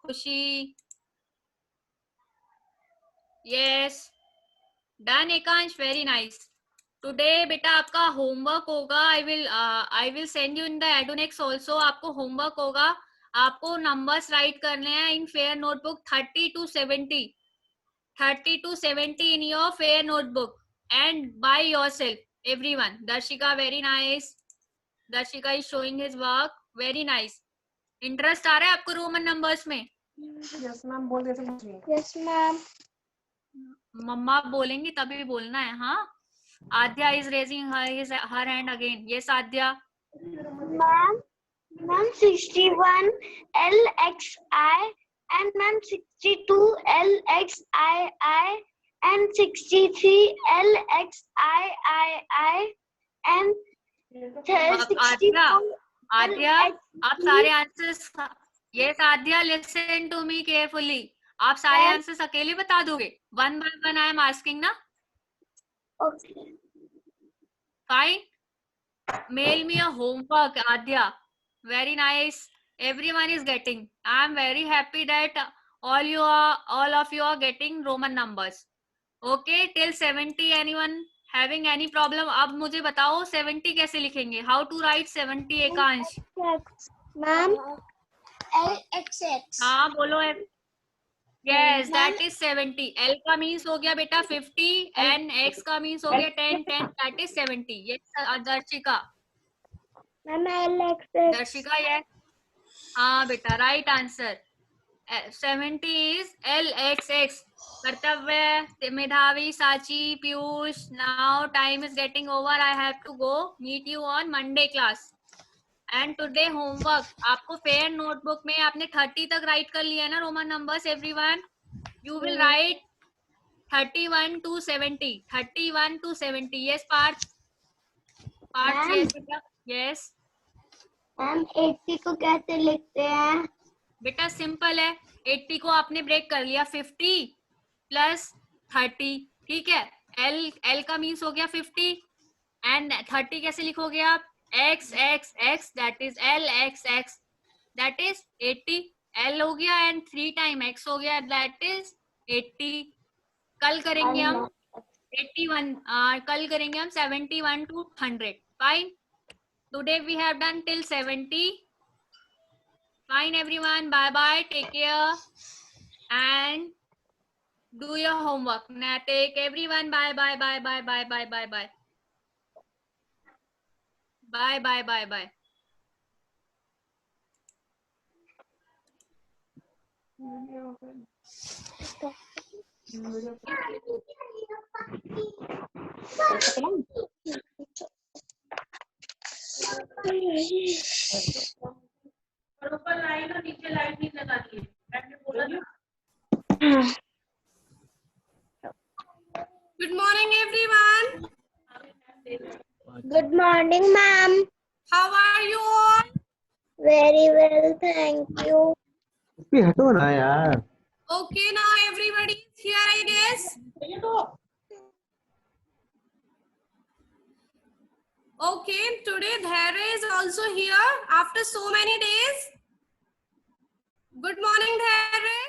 S4: Khushi. Yes. Done, Ekansh, very nice. Today बेटा आपका होमवर्क होगा. I will send you in the Edunex also. आपको होमवर्क होगा. आपको नंबर्स राइट करने हैं इन fair notebook 30 to 70. 30 to 70 in your fair notebook and by yourself, everyone. Darshika, very nice. Darshika is showing his work. Very nice. Interest आ रहा है आपको Roman numbers में?
S6: Yes ma'am.
S4: मम्मा बोलेंगी तभी बोलना है. हाँ, Aadya is raising her hand again. Yes Aadya.
S7: Ma'am 61 LXI and ma'am 62 LXII and 63 LXIII and 64
S4: Aadya, आप सारे answers. Yes Aadya, listen to me carefully. आप सारे आंसर्स अकेले बता दोगे? One by one I am asking ना.
S7: Okay.
S4: Fine. Mail me a homework, Adya. Very nice. Everyone is getting. I am very happy that all of you are getting Roman numbers. Okay, till 70. Anyone having any problem? अब मुझे बताओ 70 कैसे लिखेंगे? How to write 70, Ekansh?
S7: Ma'am LXX.
S4: हाँ बोलो. Yes, that is 70. L का means हो गया बेटा 50 and X का means हो गया 10. That is 70. Yes, Darshika.
S7: Ma'am LXX.
S4: Darshika, yes. हाँ बेटा, right answer. 70 is LXX. कर्तव्य, मेधावी, साची, Piyush. Now time is getting over. I have to go. Meet you on Monday class. And today homework. आपको fair notebook में आपने 30 तक right कर लिया है ना Roman numbers everyone. You will write 31 to 70. 31 to 70. Yes, Parth. Yes, बेटा. Yes.
S7: Ma'am 80 को कैसे लिखते हैं?
S4: बेटा सिंपल है. 80 को आपने ब्रेक कर लिया. 50 प्लस 30. ठीक है. L का मीन्स हो गया 50 एंड 30 कैसे लिखोगे आप? X X X, that is L X X, that is 80. L हो गया एंड 3 टाइम X हो गया, that is 80. कल करेंगे हम 81. कल करेंगे हम 71 to 100. Fine. Today we have done till 70. Fine everyone. Bye bye. Take care and do your homework. Now take everyone. Bye bye bye bye bye bye bye bye. Bye bye bye bye. ऊपर line और नीचे light नहीं लगानी है. मैंने बोला ना. Good morning everyone.
S7: Good morning, ma'am.
S4: How are you all?
S7: Very well, thank you.
S2: भी हटो ना यार.
S4: Okay, now everybody is here, I guess. Okay, today Dhairya is also here after so many days. Good morning, Dhairya.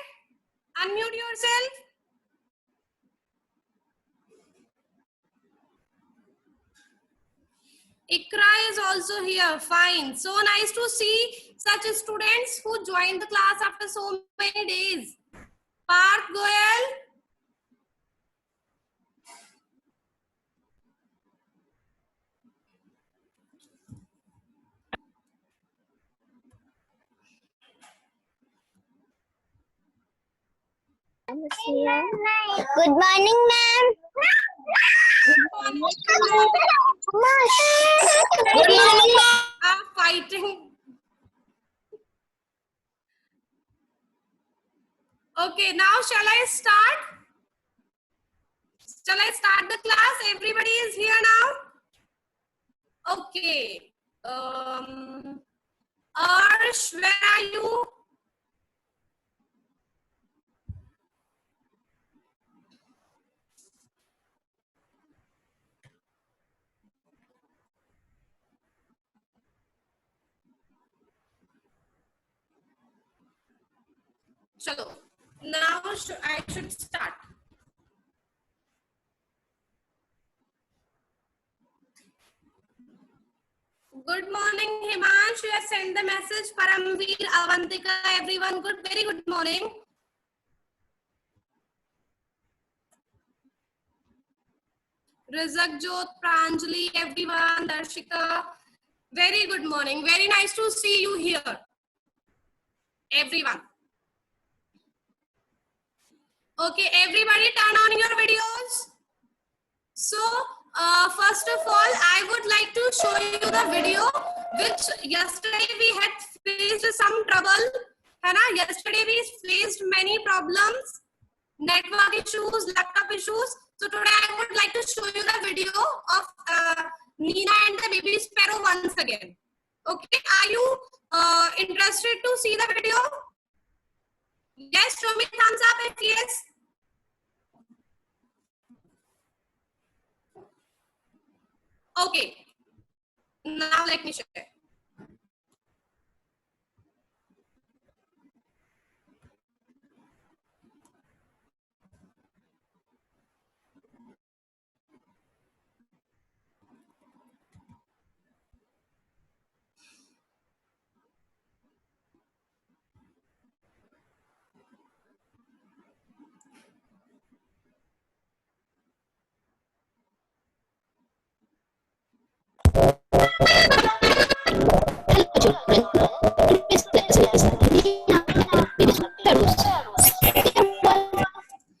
S4: Unmute yourself. Ikra is also here. Fine. So nice to see such students who joined the class after so many days. Parth Goyal.
S7: Good morning, ma'am.
S4: Good
S7: morning, ma'am.
S4: I'm fighting. Okay, now shall I start? Shall I start the class? Everybody is here now? Okay. Arsh, where are you?
S9: चलो, now I should start. Good morning, Himansh. You have sent the message. Paramveer, Avantika, everyone. Very good morning. Rizak, Jyot, Pranjali, everyone. Darshika, very good morning. Very nice to see you here, everyone. Okay, everybody, turn on your videos. So, first of all, I would like to show you the video which yesterday we had faced some trouble. है ना? Yesterday we faced many problems, network issues, laptop issues. So today I would like to show you the video of Nina and the baby sparrow once again. Okay, are you interested to see the video? Yes, show me thumbs up if yes. Okay, now let me share.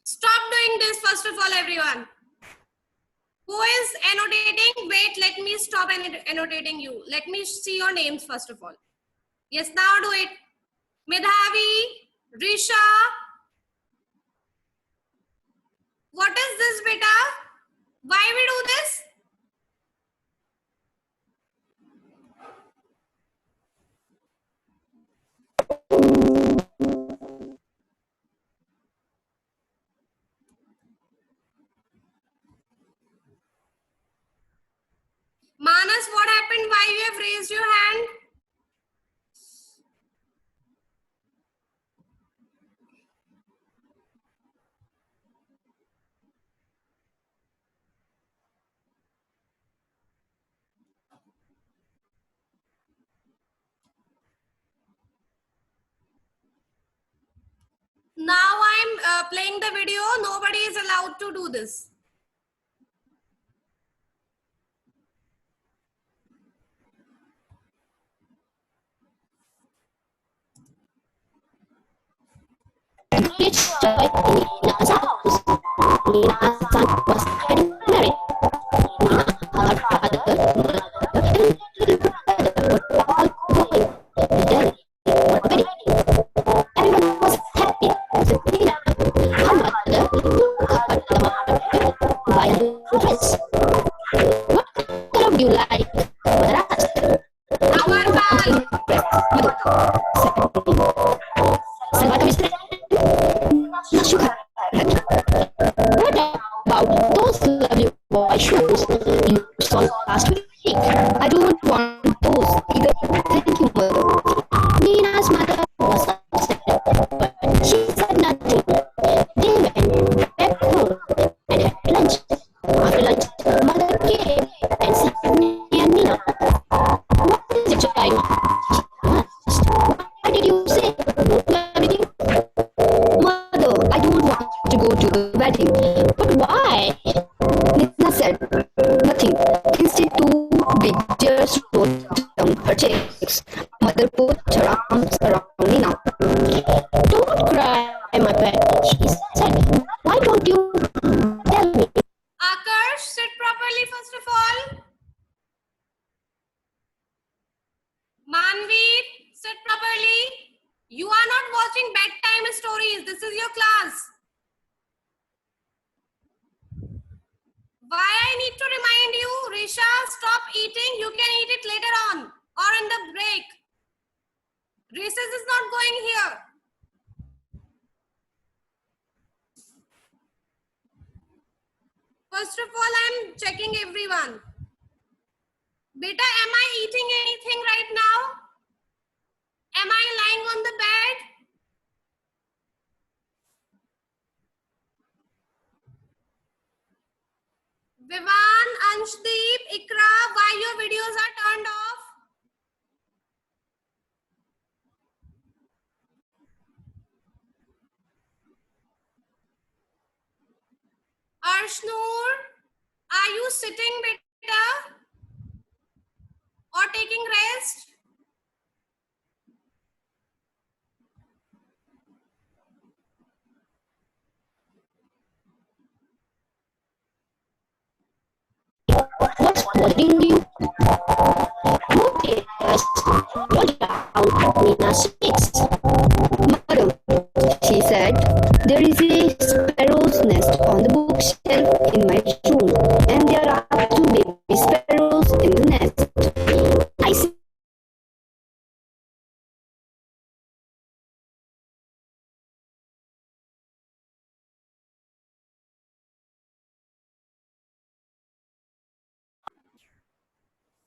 S9: Stop doing this first of all, everyone. Who is annotating? Wait, let me stop annotating you. Let me see your names first of all. Yes, now do it. Medhavi, Risha. What is this, beta? Why we do this? Manas, what happened? Why you have raised your hand? Now I'm playing the video. Nobody is allowed to do this.
S10: Each joy in Nina's house. Nina's son was getting married. Nina, her father, mother, and little brother were all going to Delhi for the wedding. Everyone was happy except Nina. Her mother cut the market by a dress. What color do you like? Mother asked. Salwa kameez red. What about those lovely white shoes you saw last week? I don't want those either. Thank you, mother. Nina's mother was upset, but she said nothing. They went back home and had lunch. After lunch, mother came and sat near Nina. What is it, child? She asked. What did you say? No to everything? Mother, I don't want to go to the wedding. But why? Nina said nothing. Instead, two big tears rolled down her cheeks. Mother put her arms around Nina. Don't cry, my pet, she said. Why don't you tell me?
S9: Akash, sit properly first of all. Manveer, sit properly. You are not watching bedtime stories. This is your class. Why I need to remind you, Risha, stop eating. You can eat it later on or in the break. Recess is not going here. First of all, I'm checking everyone. Beta, am I eating anything right now? Am I lying on the bed? Vivan, Anshdeep, Ikra, why your videos are turned off? Arshnur, are you sitting beta or taking rest?
S10: What's bothering you? Okay, let's roll out Nina says. Madam, she said, there is a sparrow's nest on the bookshelf in my room, and there are 2 baby sparrows in the nest. I said,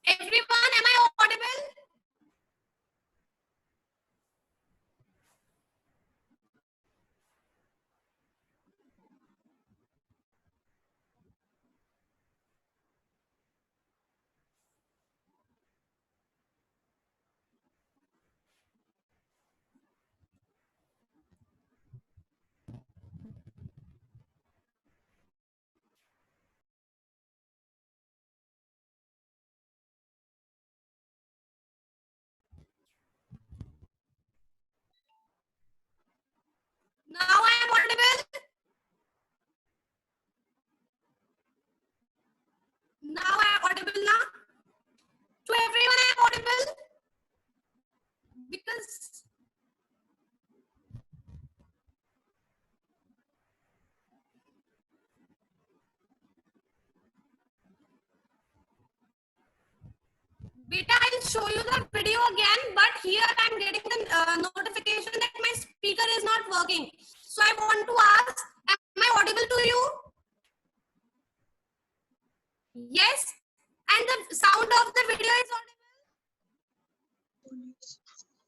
S9: Everyone, am I audible? Now I am audible. Now I am audible now. To everyone I am audible. Because beta, I'll show you the video again, but here I'm getting the notification that my speaker is not working. So I want to ask, am I audible to you? Yes. And the sound of the video is audible?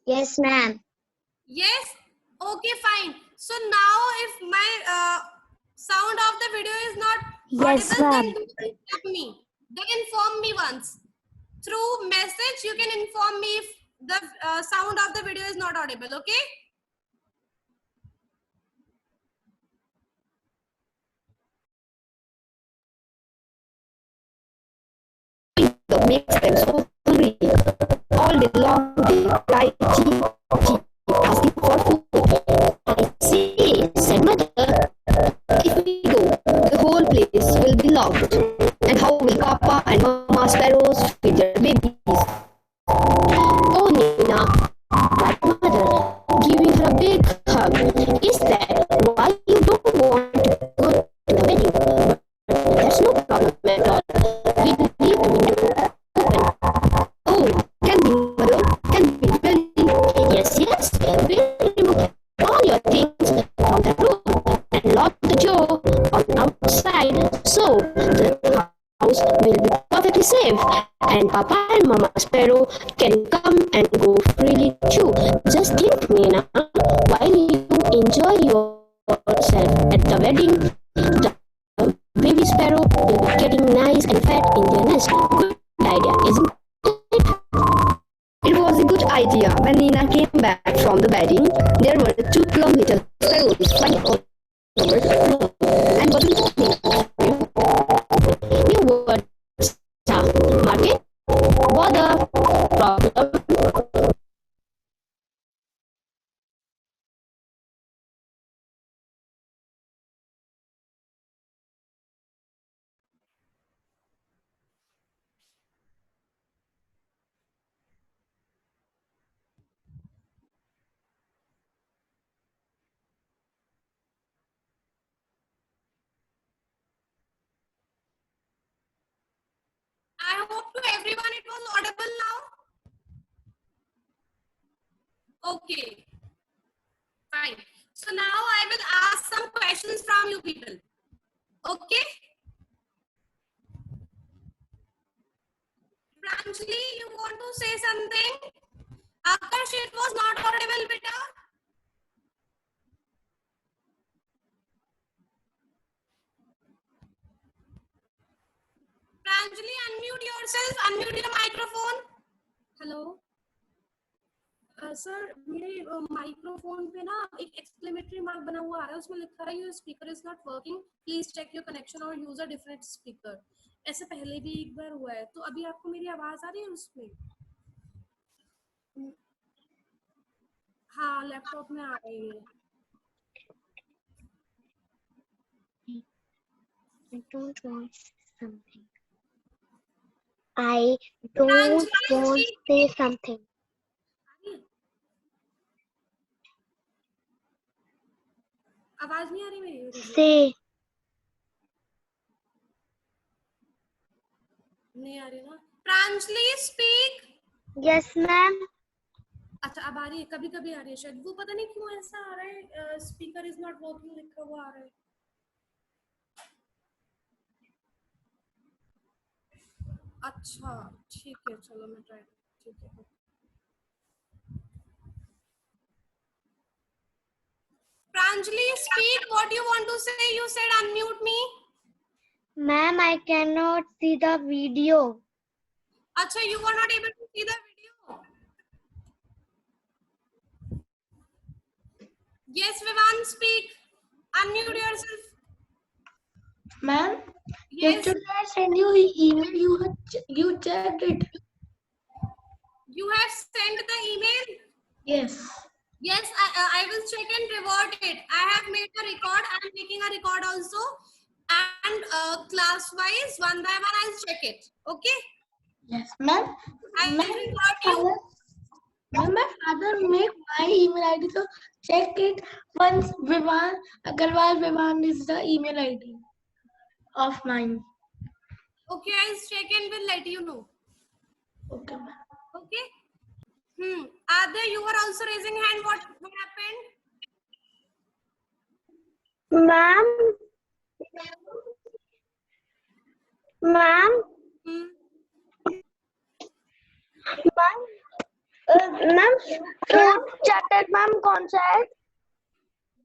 S7: Yes, ma'am.
S9: Yes. Okay, fine. So now if my sound of the video is not
S7: Yes,
S9: audible,
S7: ma'am.
S9: then do tell me. Then inform me once. Through message, you can inform me if the sound of the video is not audible, okay?
S10: that makes them so hungry. All day long they cry, cheep, cheep, asking for food. I say, said mother, if we go, the whole place will be locked. And how will Papa and Mama sparrows feed their babies? Oh, Nina, cried mother, giving her a big hug. Is that why you don't want to go to the wedding? That's no problem at all. We will leave the window open. Oh, can we, mother? Can we really? Yes, we'll remove all your things from the room and lock the door on outside, so the house will be perfectly safe, and Papa and Mama Sparrow can come and go freely too. Just think, Nina, while you enjoy yourself at the wedding, the baby sparrow will be getting nice and fat in their nest. Good idea, isn't it? It was a good idea. When Nina came back from the wedding, there were 2 plump little sparrows flying all over the room. And wasn't new word, market, bother, problem.
S9: I hope to everyone it was audible now. Okay, fine. So now I will ask some questions from you people. Okay? Pranjali, you want to say something? Akash, it was not audible, beta. unmute yourself, unmute your microphone. Hello. Sir मेरे microphone पे ना एक exclamatory mark बना हुआ आ रहा है, उसमें लिखा है your speaker is not working, please check your connection और यूज अ डिफरेंट स्पीकर। ऐसे पहले भी एक बार हुआ है, तो अभी आपको मेरी आवाज आ रही है उसमें? हाँ, लैपटॉप में आ रही है।
S7: I don't want something. I don't want to say something.
S9: आवाज नहीं आ रही मेरी?
S7: Say.
S9: नहीं आ रही ना? प्रांजलि स्पीक।
S7: Yes, ma'am.
S9: अच्छा, अब आ रही है? कभी कभी आ रही है शायद, वो पता नहीं क्यों ऐसा आ रहा है, स्पीकर इज नॉट वर्किंग लिखा हुआ आ रहा है। अच्छा ठीक है, चलो मैं ट्राई, ठीक है। Pranjali, speak what you want to say. You said unmute me.
S7: Ma'am, I cannot see the video.
S9: Acha, you were not able to see the video. Yes, Vivan, speak. Unmute yourself.
S1: Ma'am,
S9: Yes.
S1: yesterday I sent you an email. You checked it.
S9: You have sent the email.
S1: Yes.
S9: Yes, I will check and revert it. I have made a record. I am making a record also. And class wise, one by one, I'll check it. Okay?
S1: Yes, ma'am.
S9: I will revert you.
S1: Ma'am, my father make my email ID, so check it once. Vivan Agarwal Vivan is the email ID of mine.
S9: Okay, I'll check and will let you know.
S1: Okay, ma'am.
S9: Okay. Adya, you were also raising hand. What happened?
S7: Ma'am. Ma'am. Ma'am, fourth chapter ma'am कौन सा है?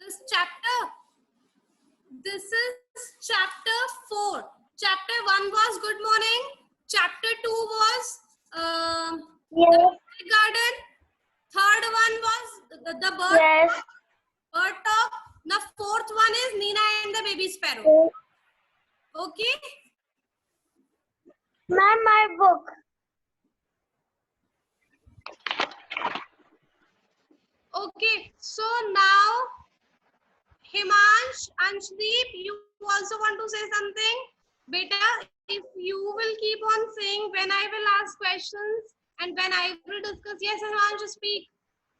S9: This chapter. This is chapter 4. Chapter 1 was good morning. Chapter 2 was the garden. Third one was the bird.
S7: Yes.
S9: Bird talk. The fourth one is Nina and the baby sparrow. Okay.
S7: Ma'am, my book.
S9: Okay. So now, Himansh, Anshdeep, you also want to say something? Beta, if you will keep on saying when I will ask questions and when I will discuss. Yes, Himansh, speak.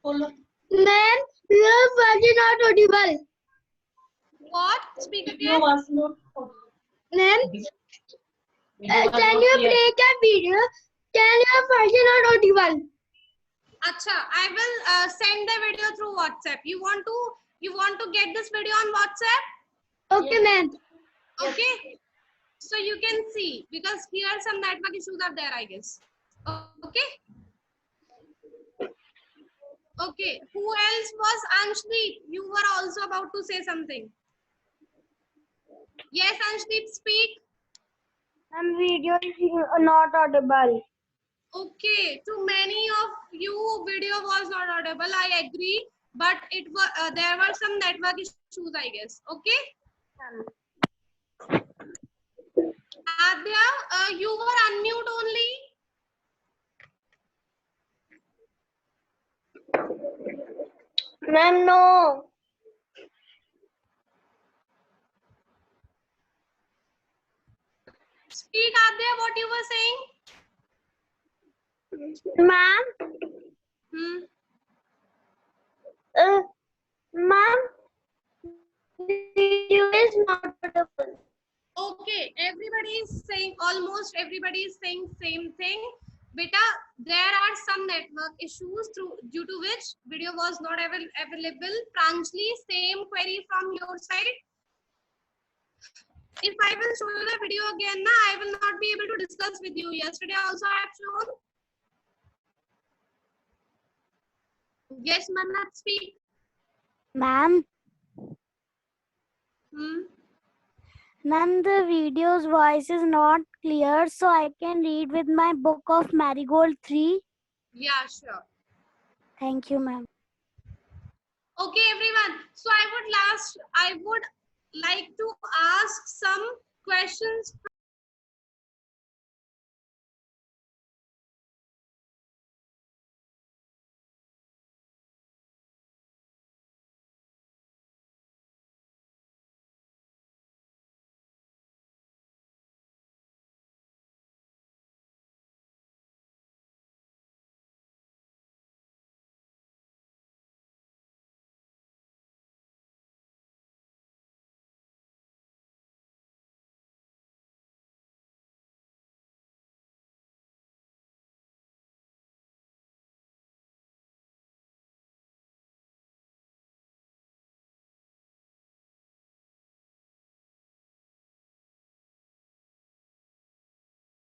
S7: Ma'am, your voice is not audible.
S9: What? Speak again.
S7: Ma'am, can you play the video? Can your voice is not audible?
S9: Acha, I will send the video through WhatsApp. You want to get this video on WhatsApp?
S7: Okay, ma'am.
S9: Okay. So you can see, because here some network issues are there, I guess. Okay. Okay. Who else was Anshdeep? You were also about to say something. Yes, Anshdeep, speak.
S7: Ma'am, video is not audible.
S9: Okay. To many of you, video was not audible. I agree, but it was there were some network issues, I guess. Okay. Adya, you were unmute only.
S7: Ma'am, no.
S9: Speak, Adya, what you were saying?
S7: Ma'am. Ma'am, video is not audible.
S9: Okay, everybody is saying, almost everybody is saying same thing. Beta, there are some network issues due to which video was not available. Pranjali, same query from your side. If I will show you the video again, I will not be able to discuss with you. Yesterday also I have shown. Yes, Manat, speak.
S7: Ma'am.
S6: Ma'am, the video's voice is not clear, so I can read with my book of Marigold 3.
S9: Yeah, sure.
S6: Thank you, ma'am.
S9: Okay, everyone. So I would like to ask some questions.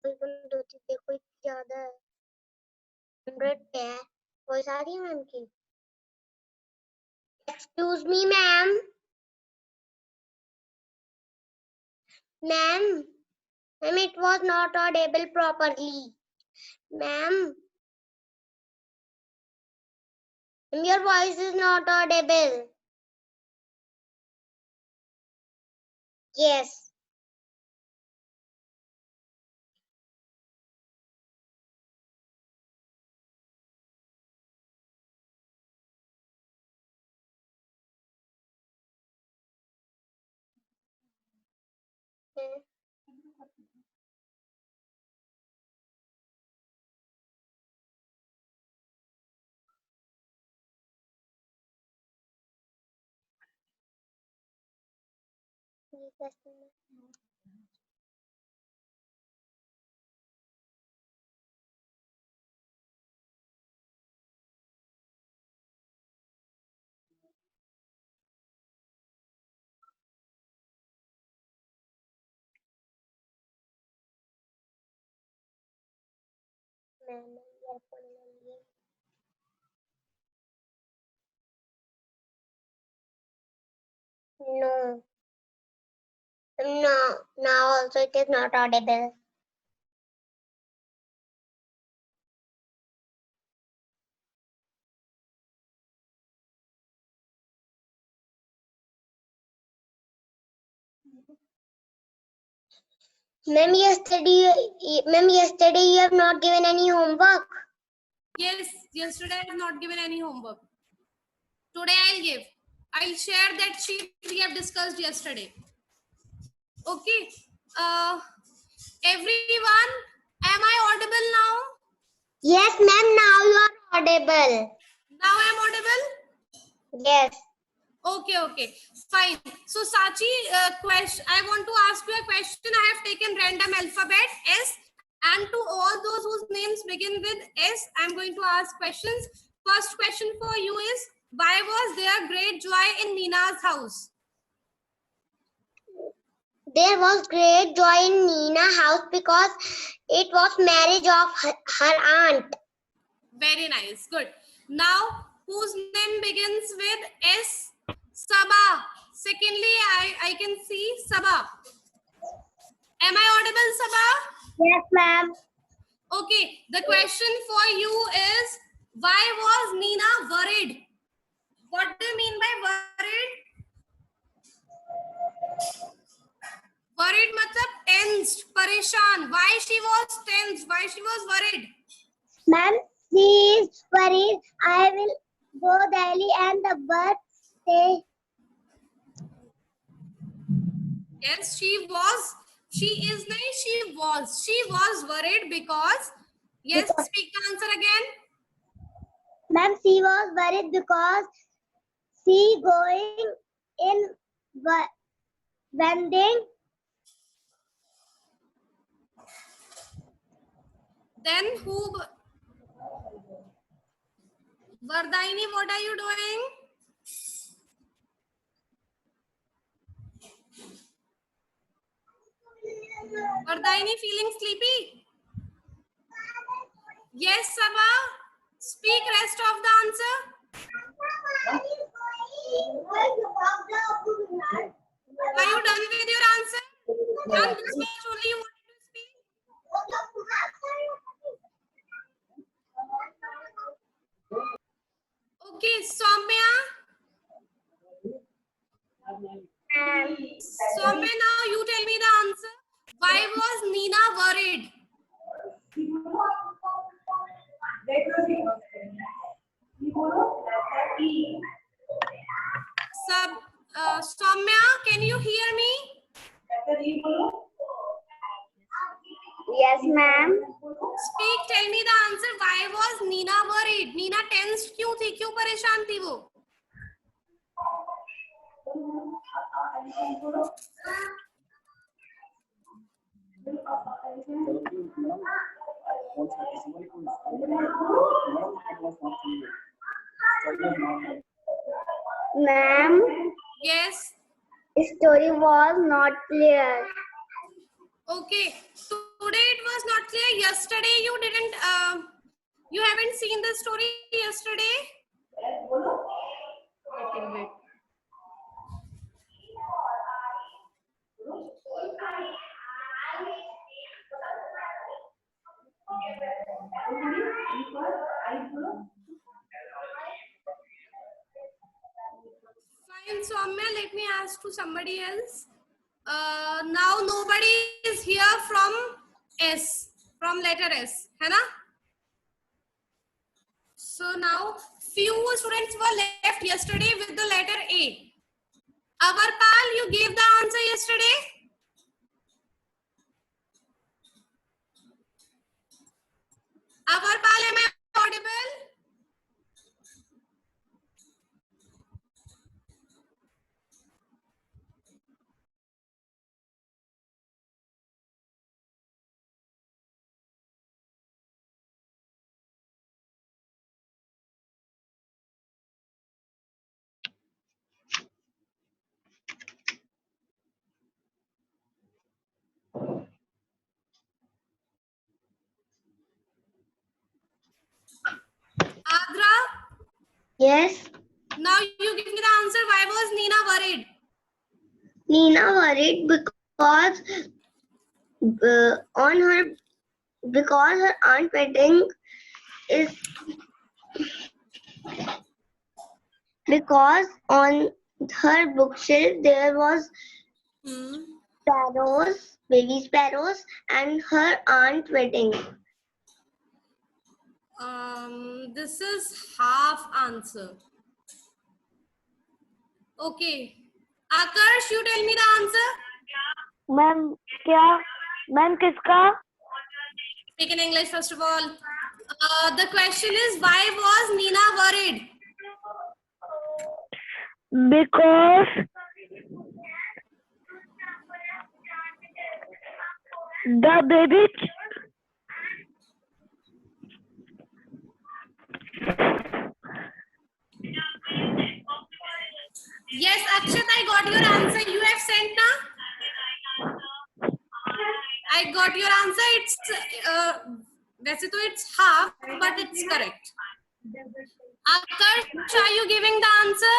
S7: कोई ज्यादा है 100 पे है कोई सारी है ma'am की excuse me ma'am ma'am ma'am it was not audible properly ma'am your voice is not audible yes no no now also it is not audible ma'am yesterday you have not given any homework
S9: Yes, yesterday I have not given any homework. Today I'll give. I'll share that sheet we have discussed yesterday. Okay. Everyone, am I audible now?
S7: yes ma'am now you are audible
S9: Now I am audible?
S7: yes
S9: Okay. Fine. So Sachi, I want to ask you a question. I have taken random alphabet S, and to all those whose names begin with S, I'm going to ask questions. First question for you is, why was there great joy in Nina's house?
S7: there was great joy in Nina's house because it was marriage of her aunt.
S9: Very nice. Good. Now, whose name begins with S? Sabah. Secondly, I can see Sabah. Am I audible, Sabah?
S7: Yes, ma'am.
S9: Okay. The question for you is, why was Nina worried? What do you mean by worried? Worried matlab tensed, pareshan. Why she was tense? Why she was worried?
S7: Ma'am, she is worried. I will go Delhi and the bird stay.
S9: Yes, she was. She is nahi, she was. She was worried because. Yes, speak the answer again.
S7: Ma'am, she was worried because she going in vending.
S9: Then who? Vardaini, what are you doing? Vardaini, feeling sleepy? Yes, Sabah. Speak rest of the answer. Are you done with your answer? And this much only you wanted to speak? Okay, Soumya. Soumya, now you tell me the answer. Why was Nina worried? Soumya, can you hear me?
S7: Yes, ma'am.
S9: Speak, tell me the answer. Why was Nina worried? Nina tensed क्यों थी? क्यों परेशान थी वो?
S7: Ma'am,
S9: Yes.
S7: story was not clear.
S9: Okay. Today it was not clear. Yesterday you didn't. You haven't seen the story yesterday. Wait. Fine, Soumya, let me ask to somebody else. Now nobody is here from S, from letter S, है ना? So now few students were left yesterday with the letter A. Avarpal, you gave the answer yesterday. Avarpal, am I audible? Agra,
S7: Yes.
S9: now you give me the answer. Why was Nina worried?
S7: Nina worried because her aunt wedding is because on her bookshelf there was sparrows, baby sparrows, and her aunt wedding.
S9: This is half answer. Okay. Akash, you tell me the answer.
S6: Ma'am क्या ma'am किसका
S9: Speak in English first of all. The question is, why was Nina worried?
S6: because the baby
S9: Yes, Akshat, I got your answer. You have sent now. I got your answer. It's वैसे तो it's half, but it's correct. Akash, are you giving the answer?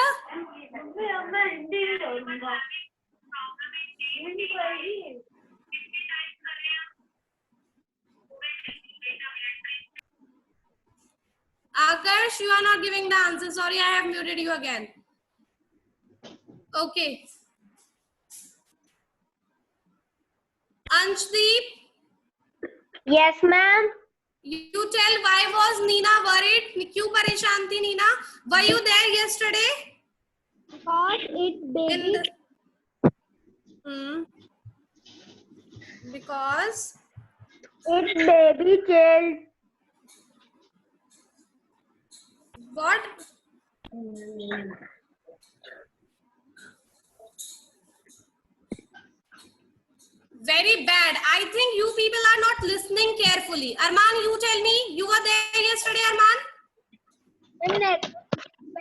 S9: Akash, you are not giving the answer. Sorry, I have muted you again. Okay. Anshdeep,
S7: Yes, ma'am.
S9: you tell why was Nina worried? क्यों परेशान थी Nina? Were you there yesterday?
S7: Because it baby.
S9: Because
S7: It baby killed.
S9: what? Very bad. I think you people are not listening carefully. Arman, you tell me. You were there yesterday, Arman?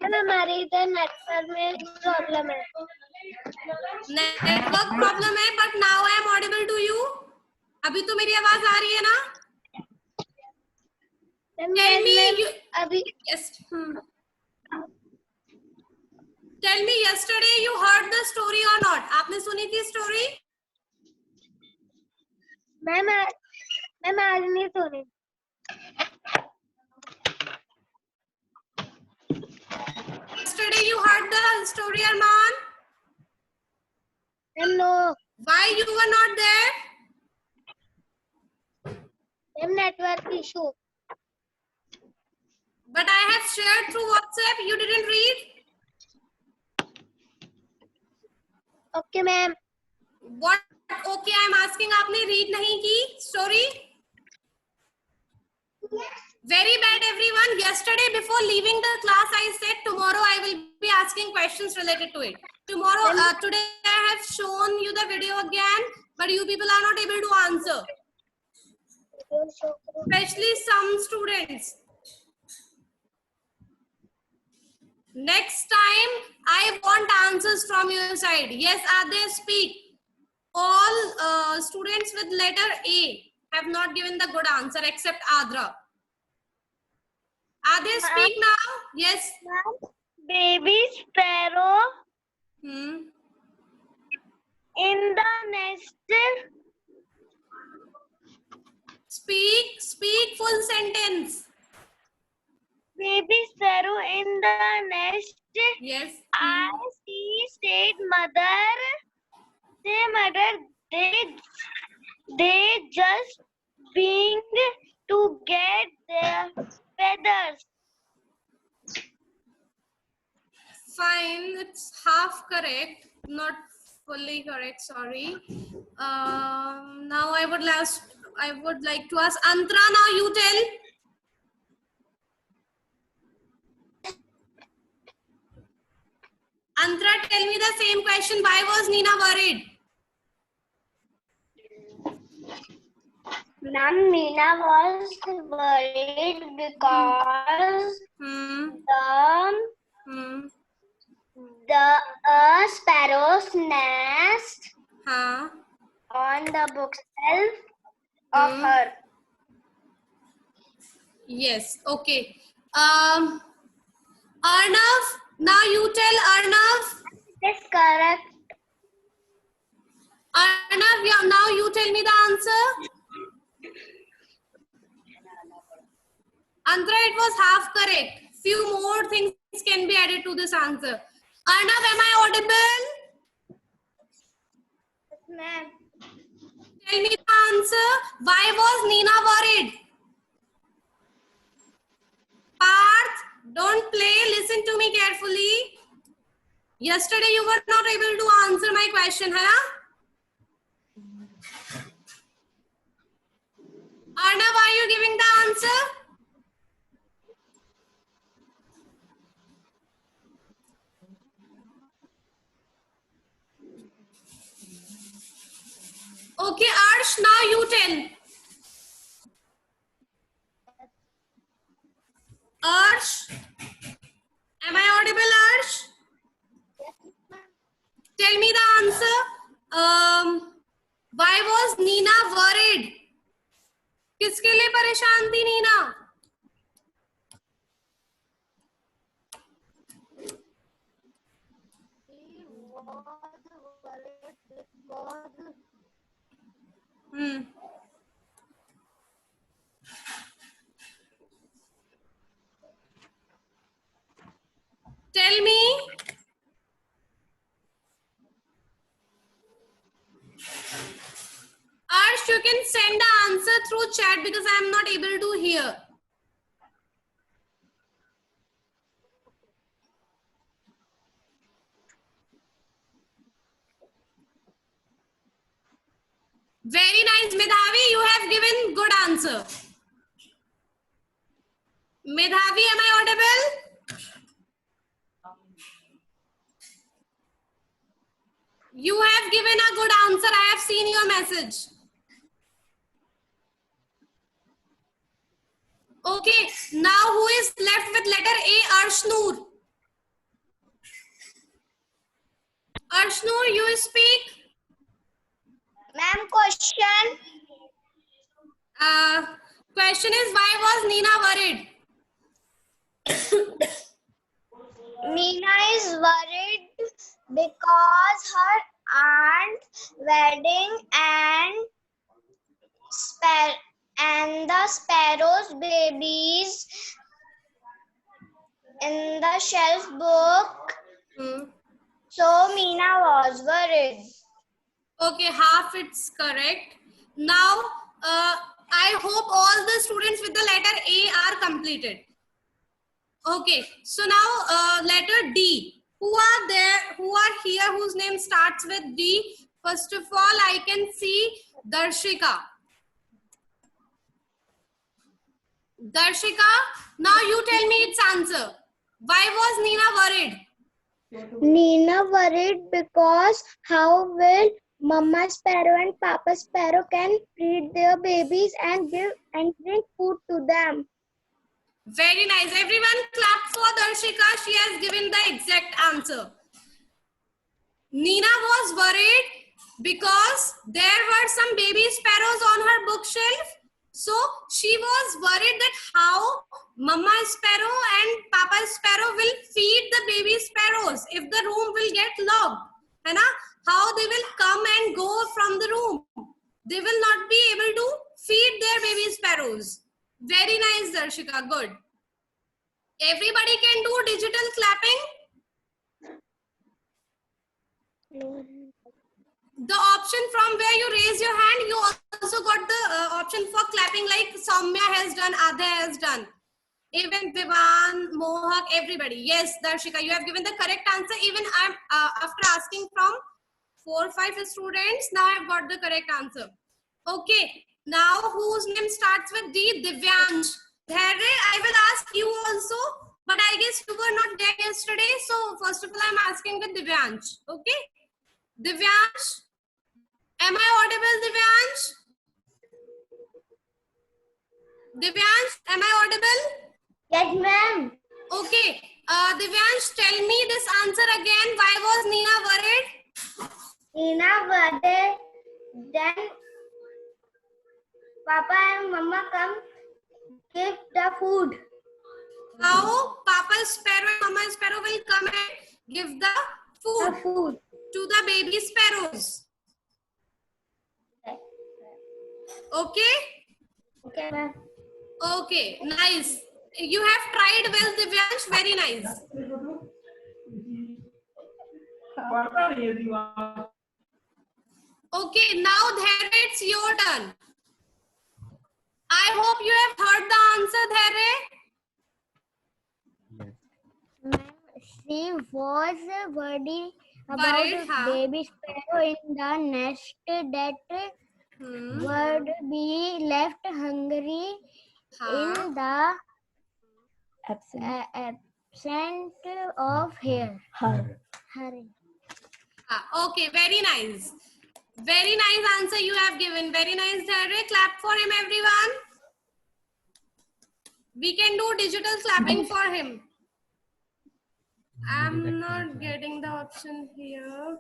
S7: हमारे इधर network में problem है.
S9: Network problem है, but now I am audible to you. अभी तो मेरी आवाज आ रही है ना? Tell me.
S7: अभी
S9: Yes. Tell me, yesterday you heard the story or not? आपने सुनी थी story?
S7: मैम आज नहीं सो रही।
S9: Yesterday you heard the story, Arman.
S7: No,
S9: Why you were not there?
S7: Ma'am network issue.
S9: But I have shared through WhatsApp. You didn't read.
S7: Okay ma'am.
S9: What? Okay, I'm asking. आपने read नहीं की story? Very bad, everyone. Yesterday, before leaving the class, I said tomorrow I will be asking questions related to it. Tomorrow, today I have shown you the video again, but you people are not able to answer. Especially some students. Next time, I want answers from your side. Yes, Adya, speak. All students with letter A have not given the good answer except Adra. Adya, speak now. Yes.
S7: Baby sparrow in the nest.
S9: Speak full sentence.
S7: Baby sparrow in the nest.
S9: Yes.
S7: I see said mother. Say mother, they just being to get their feathers.
S9: Fine, it's half correct, not fully correct. Sorry. Now I would like to ask Antra. Now you tell. Antra, tell me the same question. Why was Nina worried?
S7: Ma'am, Nina was worried because the sparrow's nest on the bookshelf of her.
S9: Yes. Okay. Arnav, now you tell Arnav.
S7: That's correct.
S9: Arnav, now you tell me the answer. Antra, it was half correct. Few more things can be added to this answer. Arnav, am I audible?
S7: Ma'am.
S9: Tell me the answer. Why was Nina worried? Parth, don't play. Listen to me carefully. Yesterday you were not able to answer my question, hai? Arnav, are you giving the answer? Okay, Arsh, now you tell. Arsh, am I audible, Arsh? Tell me the answer. Why was Nina worried? किसके लिए परेशान थी Neena? Tell me. Arsh, you can send the answer through chat because I am not able to hear. Very nice, Medhavi. You have given good answer. Medhavi, am I audible? You have given a good answer. I have seen your message. Okay, now who is left with letter A? Arshnoor. Arshnoor, you speak.
S7: Ma'am, question.
S9: Question is, why was Nina worried?
S7: Nina is worried because her aunt's wedding and sparrow's babies in the shelf book. So Meena was worried.
S9: Okay, half it's correct. Now, I hope all the students with the letter A are completed. Okay, so now letter D. Who are there? Who are here? Whose name starts with D? First of all, I can see Darshika. Darshika, now you tell me its answer. Why was Nina worried?
S7: Nina worried because how will Mama Sparrow and Papa Sparrow can feed their babies and give and bring food to them.
S9: Very nice. Everyone clap for Darshika. She has given the exact answer. Nina was worried because there were some baby sparrows on her bookshelf. So she was worried that how Mama Sparrow and Papa Sparrow will feed the baby sparrows if the room will get locked. है ना? How they will come and go from the room. They will not be able to feed their baby sparrows. Very nice, Darshika. Good. Everybody can do digital clapping. The option from where you raise your hand, you also got the option for clapping like Soumya has done, Adha has done. Even Vivan, Mohak, everybody. Yes, Darshika, you have given the correct answer. Even I'm after asking from 4 or 5 students, now I've got the correct answer. Okay, now whose name starts with D? Divyansh. Dharre, I will ask you also, but I guess you were not there yesterday. So first of all, I'm asking with Divyansh. Okay, Divyansh. Am I audible, Divyansh? Divyansh, am I audible?
S7: Yes, ma'am.
S9: Okay. Divyansh, tell me this answer again. Why was Nina worried?
S7: Nina worried. Then Papa and Mama come give the food.
S9: How Papa Sparrow and Mama Sparrow will come and give the food to the baby sparrows. Okay?
S7: Okay, ma'am.
S9: Okay, nice. You have tried well, Divyansh. Very nice. Okay, now Dharre, it's your turn. I hope you have heard the answer, Dharre.
S6: She was worried about
S9: Worried, huh?
S6: baby sparrow in the nest that would be left hungry in the absent of her.
S9: Okay, very nice. Very nice answer you have given. Very nice, Dharre. Clap for him, everyone. We can do digital clapping for him. I'm not getting the option here.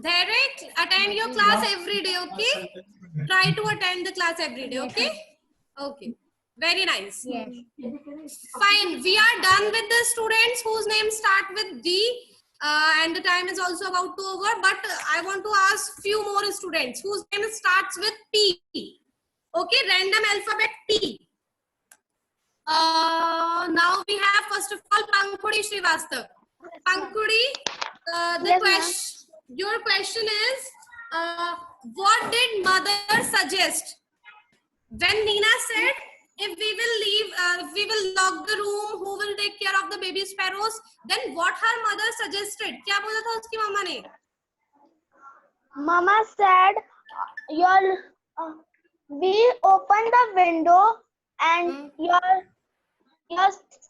S9: Derek, attend your class every day, okay? Try to attend the class every day, okay? Okay. Very nice.
S6: Yes.
S9: Fine. We are done with the students whose names start with D. And the time is also about to over. But I want to ask few more students whose name starts with P. Okay, random alphabet P. Now we have first of all Pankudi Srivastav. Pankudi, your question is, what did mother suggest? When Nina said, if we will leave, if we will lock the room, who will take care of the baby sparrows? Then what her mother suggested? क्या बोला था उसकी मम्मा ने?
S7: Mama said, we open the window and your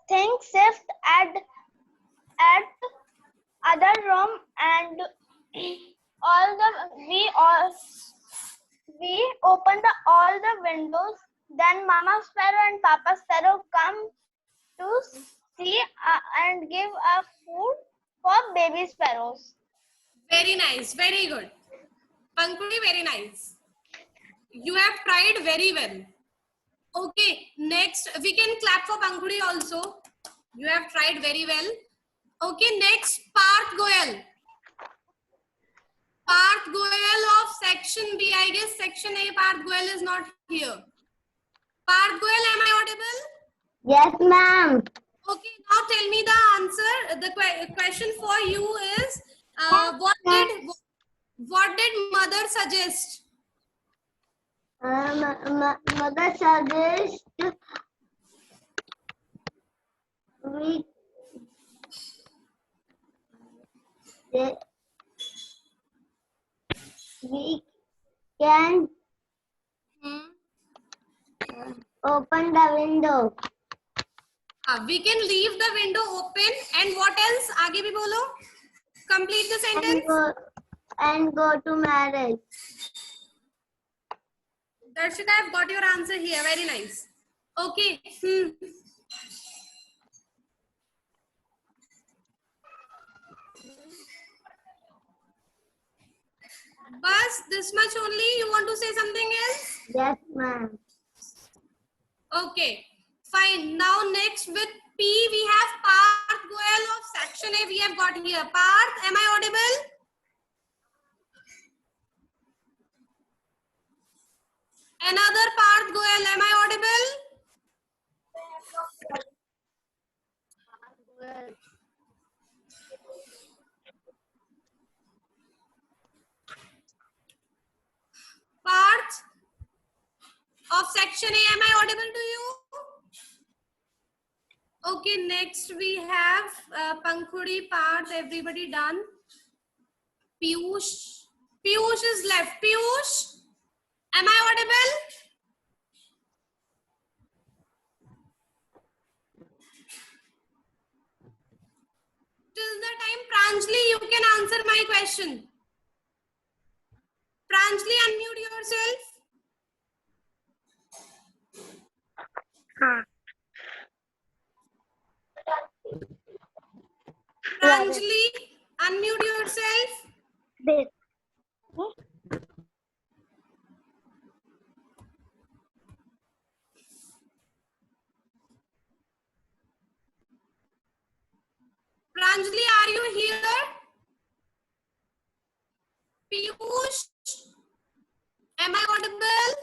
S7: things shift at other room and we open all the windows. Then Mama Sparrow and Papa Sparrow come to see and give us food for baby sparrows.
S9: Very nice, very good. Pankudi, very nice. You have tried very well. Okay, next we can clap for Pankudi also. You have tried very well. Okay, next Parth Goyal. Parth Goyal I guess section A, Parth Goel is not here. Parth Goel, am I audible?
S6: Yes, ma'am.
S9: Okay, now tell me the answer. The question for you is, what did mother suggest?
S6: Mother suggests we can open the window.
S9: We can leave the window open, and what else? आगे भी बोलो. Complete the sentence.
S6: And go to marriage.
S9: Darshika, I've got your answer here. Very nice. Okay. Bas, this much only. You want to say something else?
S6: Yes, ma'am.
S9: Okay. Fine. Now next with P, we have Parth Goel of section A. We have got here. Parth, am I audible? Another Parth Goel, am I audible? Parth of section A, am I audible to you? Okay, next we have Pankhuri, Parth, everybody done. Piyush. Piyush is left. Piyush, am I audible? Till the time, Pranjali, you can answer my question. Pranjali, unmute yourself. Pranjali, unmute yourself. Pranjali, are you here? Piyush, am I audible?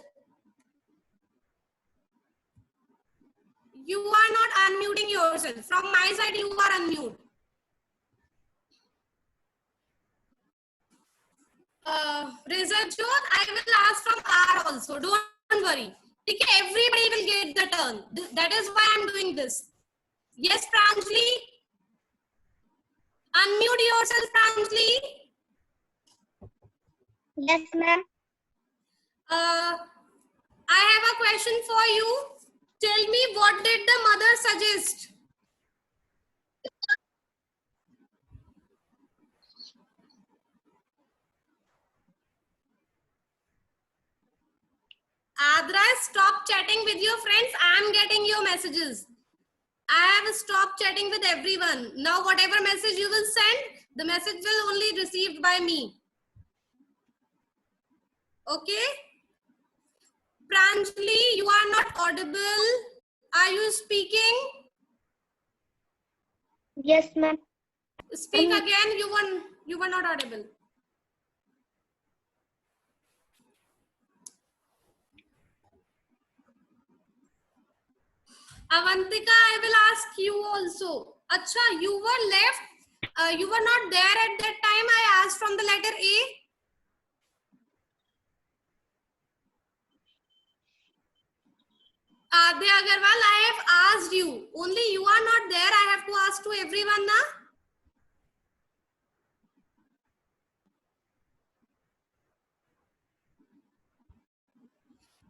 S9: You are not unmuting yourself. From my side, you are unmute. Rizajot, I will ask from R also. Don't worry. Okay, everybody will get the turn. That is why I'm doing this. Yes, Pranjali. Unmute yourself, Pranjali.
S6: Yes, ma'am.
S9: I have a question for you. Tell me, what did the mother suggest? Adra, stop chatting with your friends. I am getting your messages. I have stopped chatting with everyone. Now, whatever message you will send, the message will only received by me. Okay? Pranjali, you are not audible. Are you speaking?
S6: Yes, ma'am.
S9: Speak again. You were not audible. Avantika, I will ask you also. Acha, you were left. You were not there at that time. I asked from the letter A. Adya Agarwal, I have asked you. Only you are not there. I have to ask to everyone now.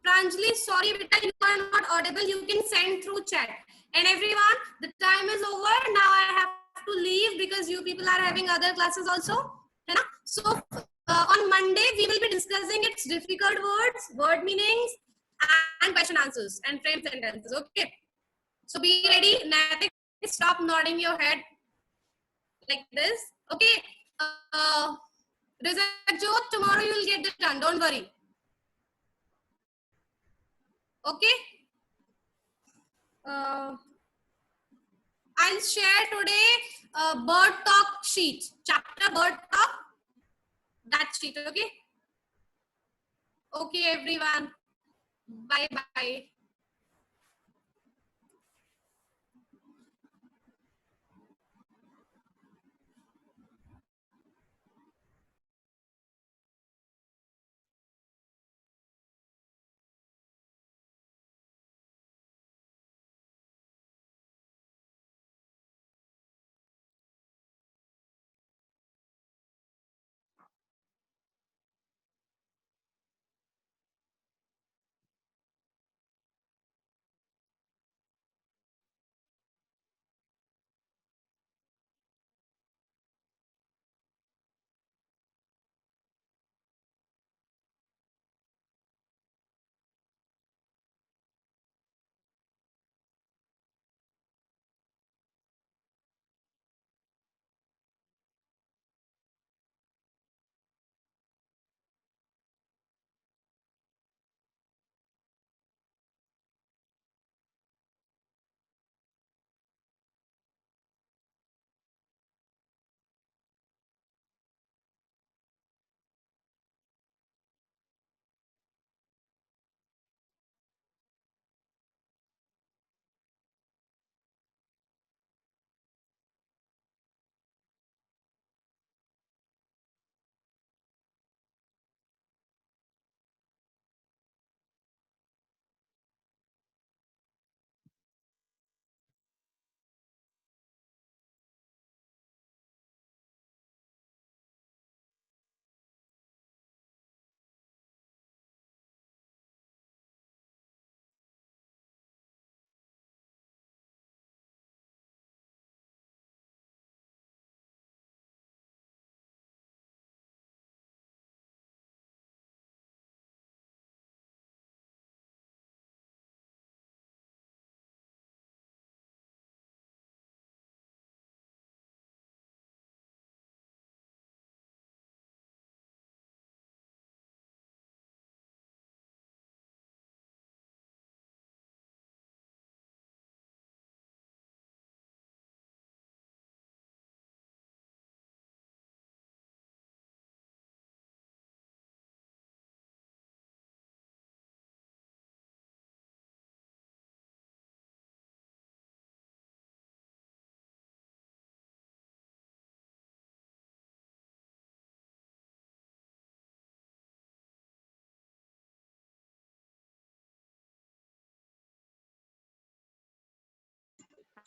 S9: Pranjali, sorry, beta, you are not audible. You can send through chat. And everyone, the time is over. Now I have to leave because you people are having other classes also. So on Monday, we will be discussing its difficult words, word meanings, and question answers and frame sentences. Okay. So be ready. Natik, stop nodding your head like this. Okay. Rizajot, tomorrow you will get it done. Don't worry. Okay. I'll share today bird talk sheet, chapter bird talk, that sheet. Okay. Okay, everyone. Bye bye.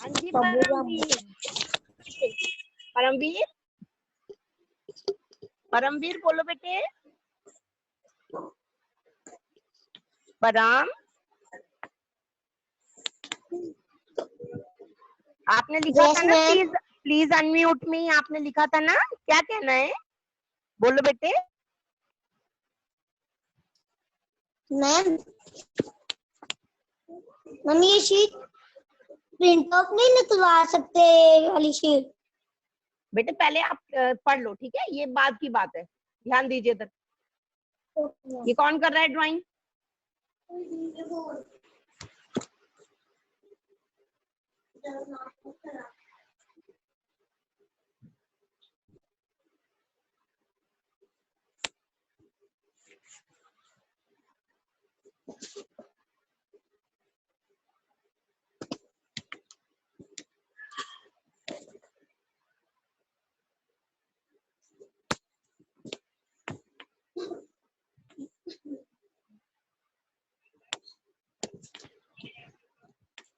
S11: हाँ जी परमवीर। परमवीर परमवीर बोलो बेटे। परम आपने लिखा था ना please please unmute मी, आपने लिखा था ना, क्या कहना है बोलो बेटे।
S6: मैम मैम ये शीट प्रिंट आउट नहीं निकलवा सकते वाली शीट?
S11: बेटे पहले आप पढ़ लो, ठीक है, ये बात की बात है, ध्यान दीजिए इधर। ये कौन कर रहा है drawing?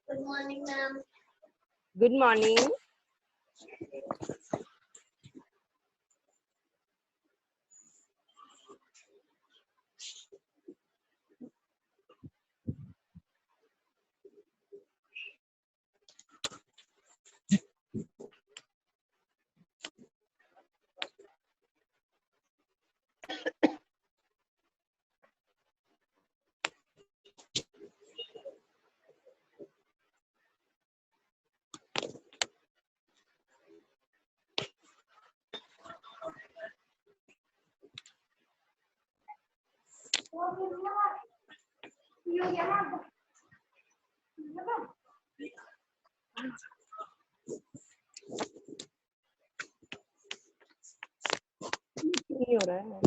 S6: Good morning ma'am.
S11: Good morning. नहीं हो रहा है।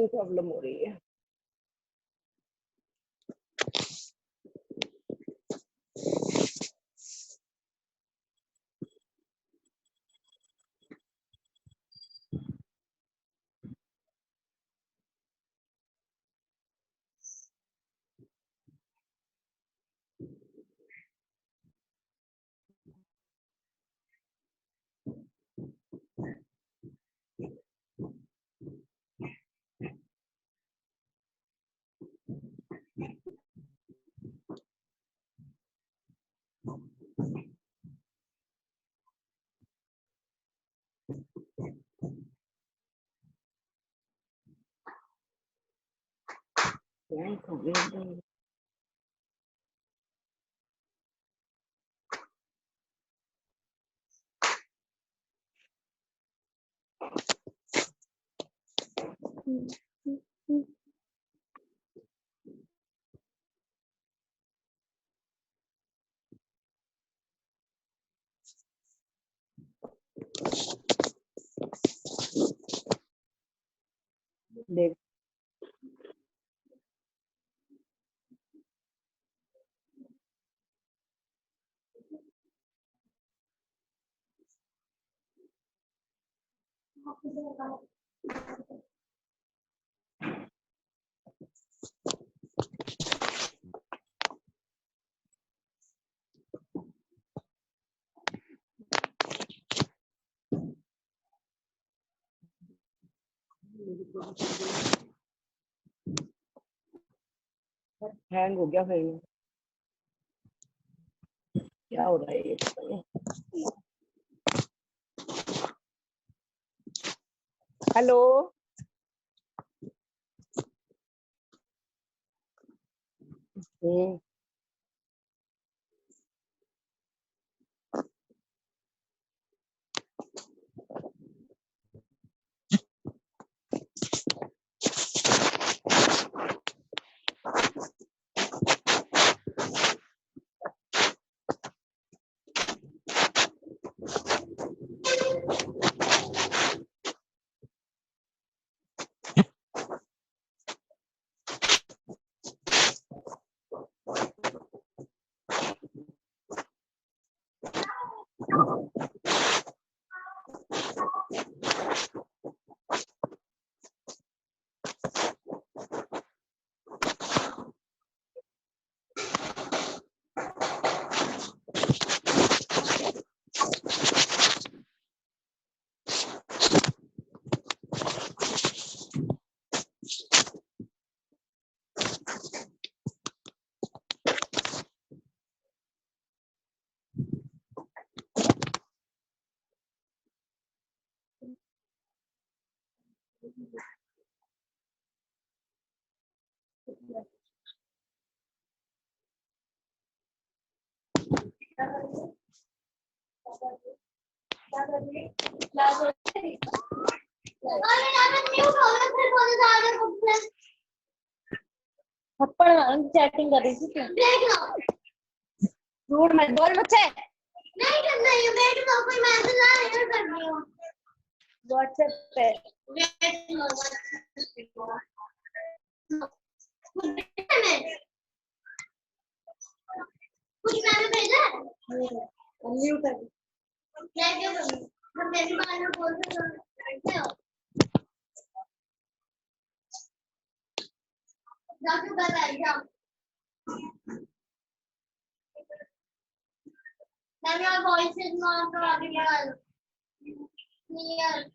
S11: प्रॉब्लम हो रही है। देख हैंग हो गया फिर क्या हो रहा है ये पता नहीं। हेलो चैटिंग कर रही थी झूठ मत बोल मुझसे नहीं कर रही हूँ बेट को कोई मैसेज आ रही है कर रही हूँ व्हाट्सएप पे कुछ मैंने भेजा म्यूट कर क्या क्या करूँ हम मेरी बात में बोल सकते हो
S7: Then your voice is not audible. Clear.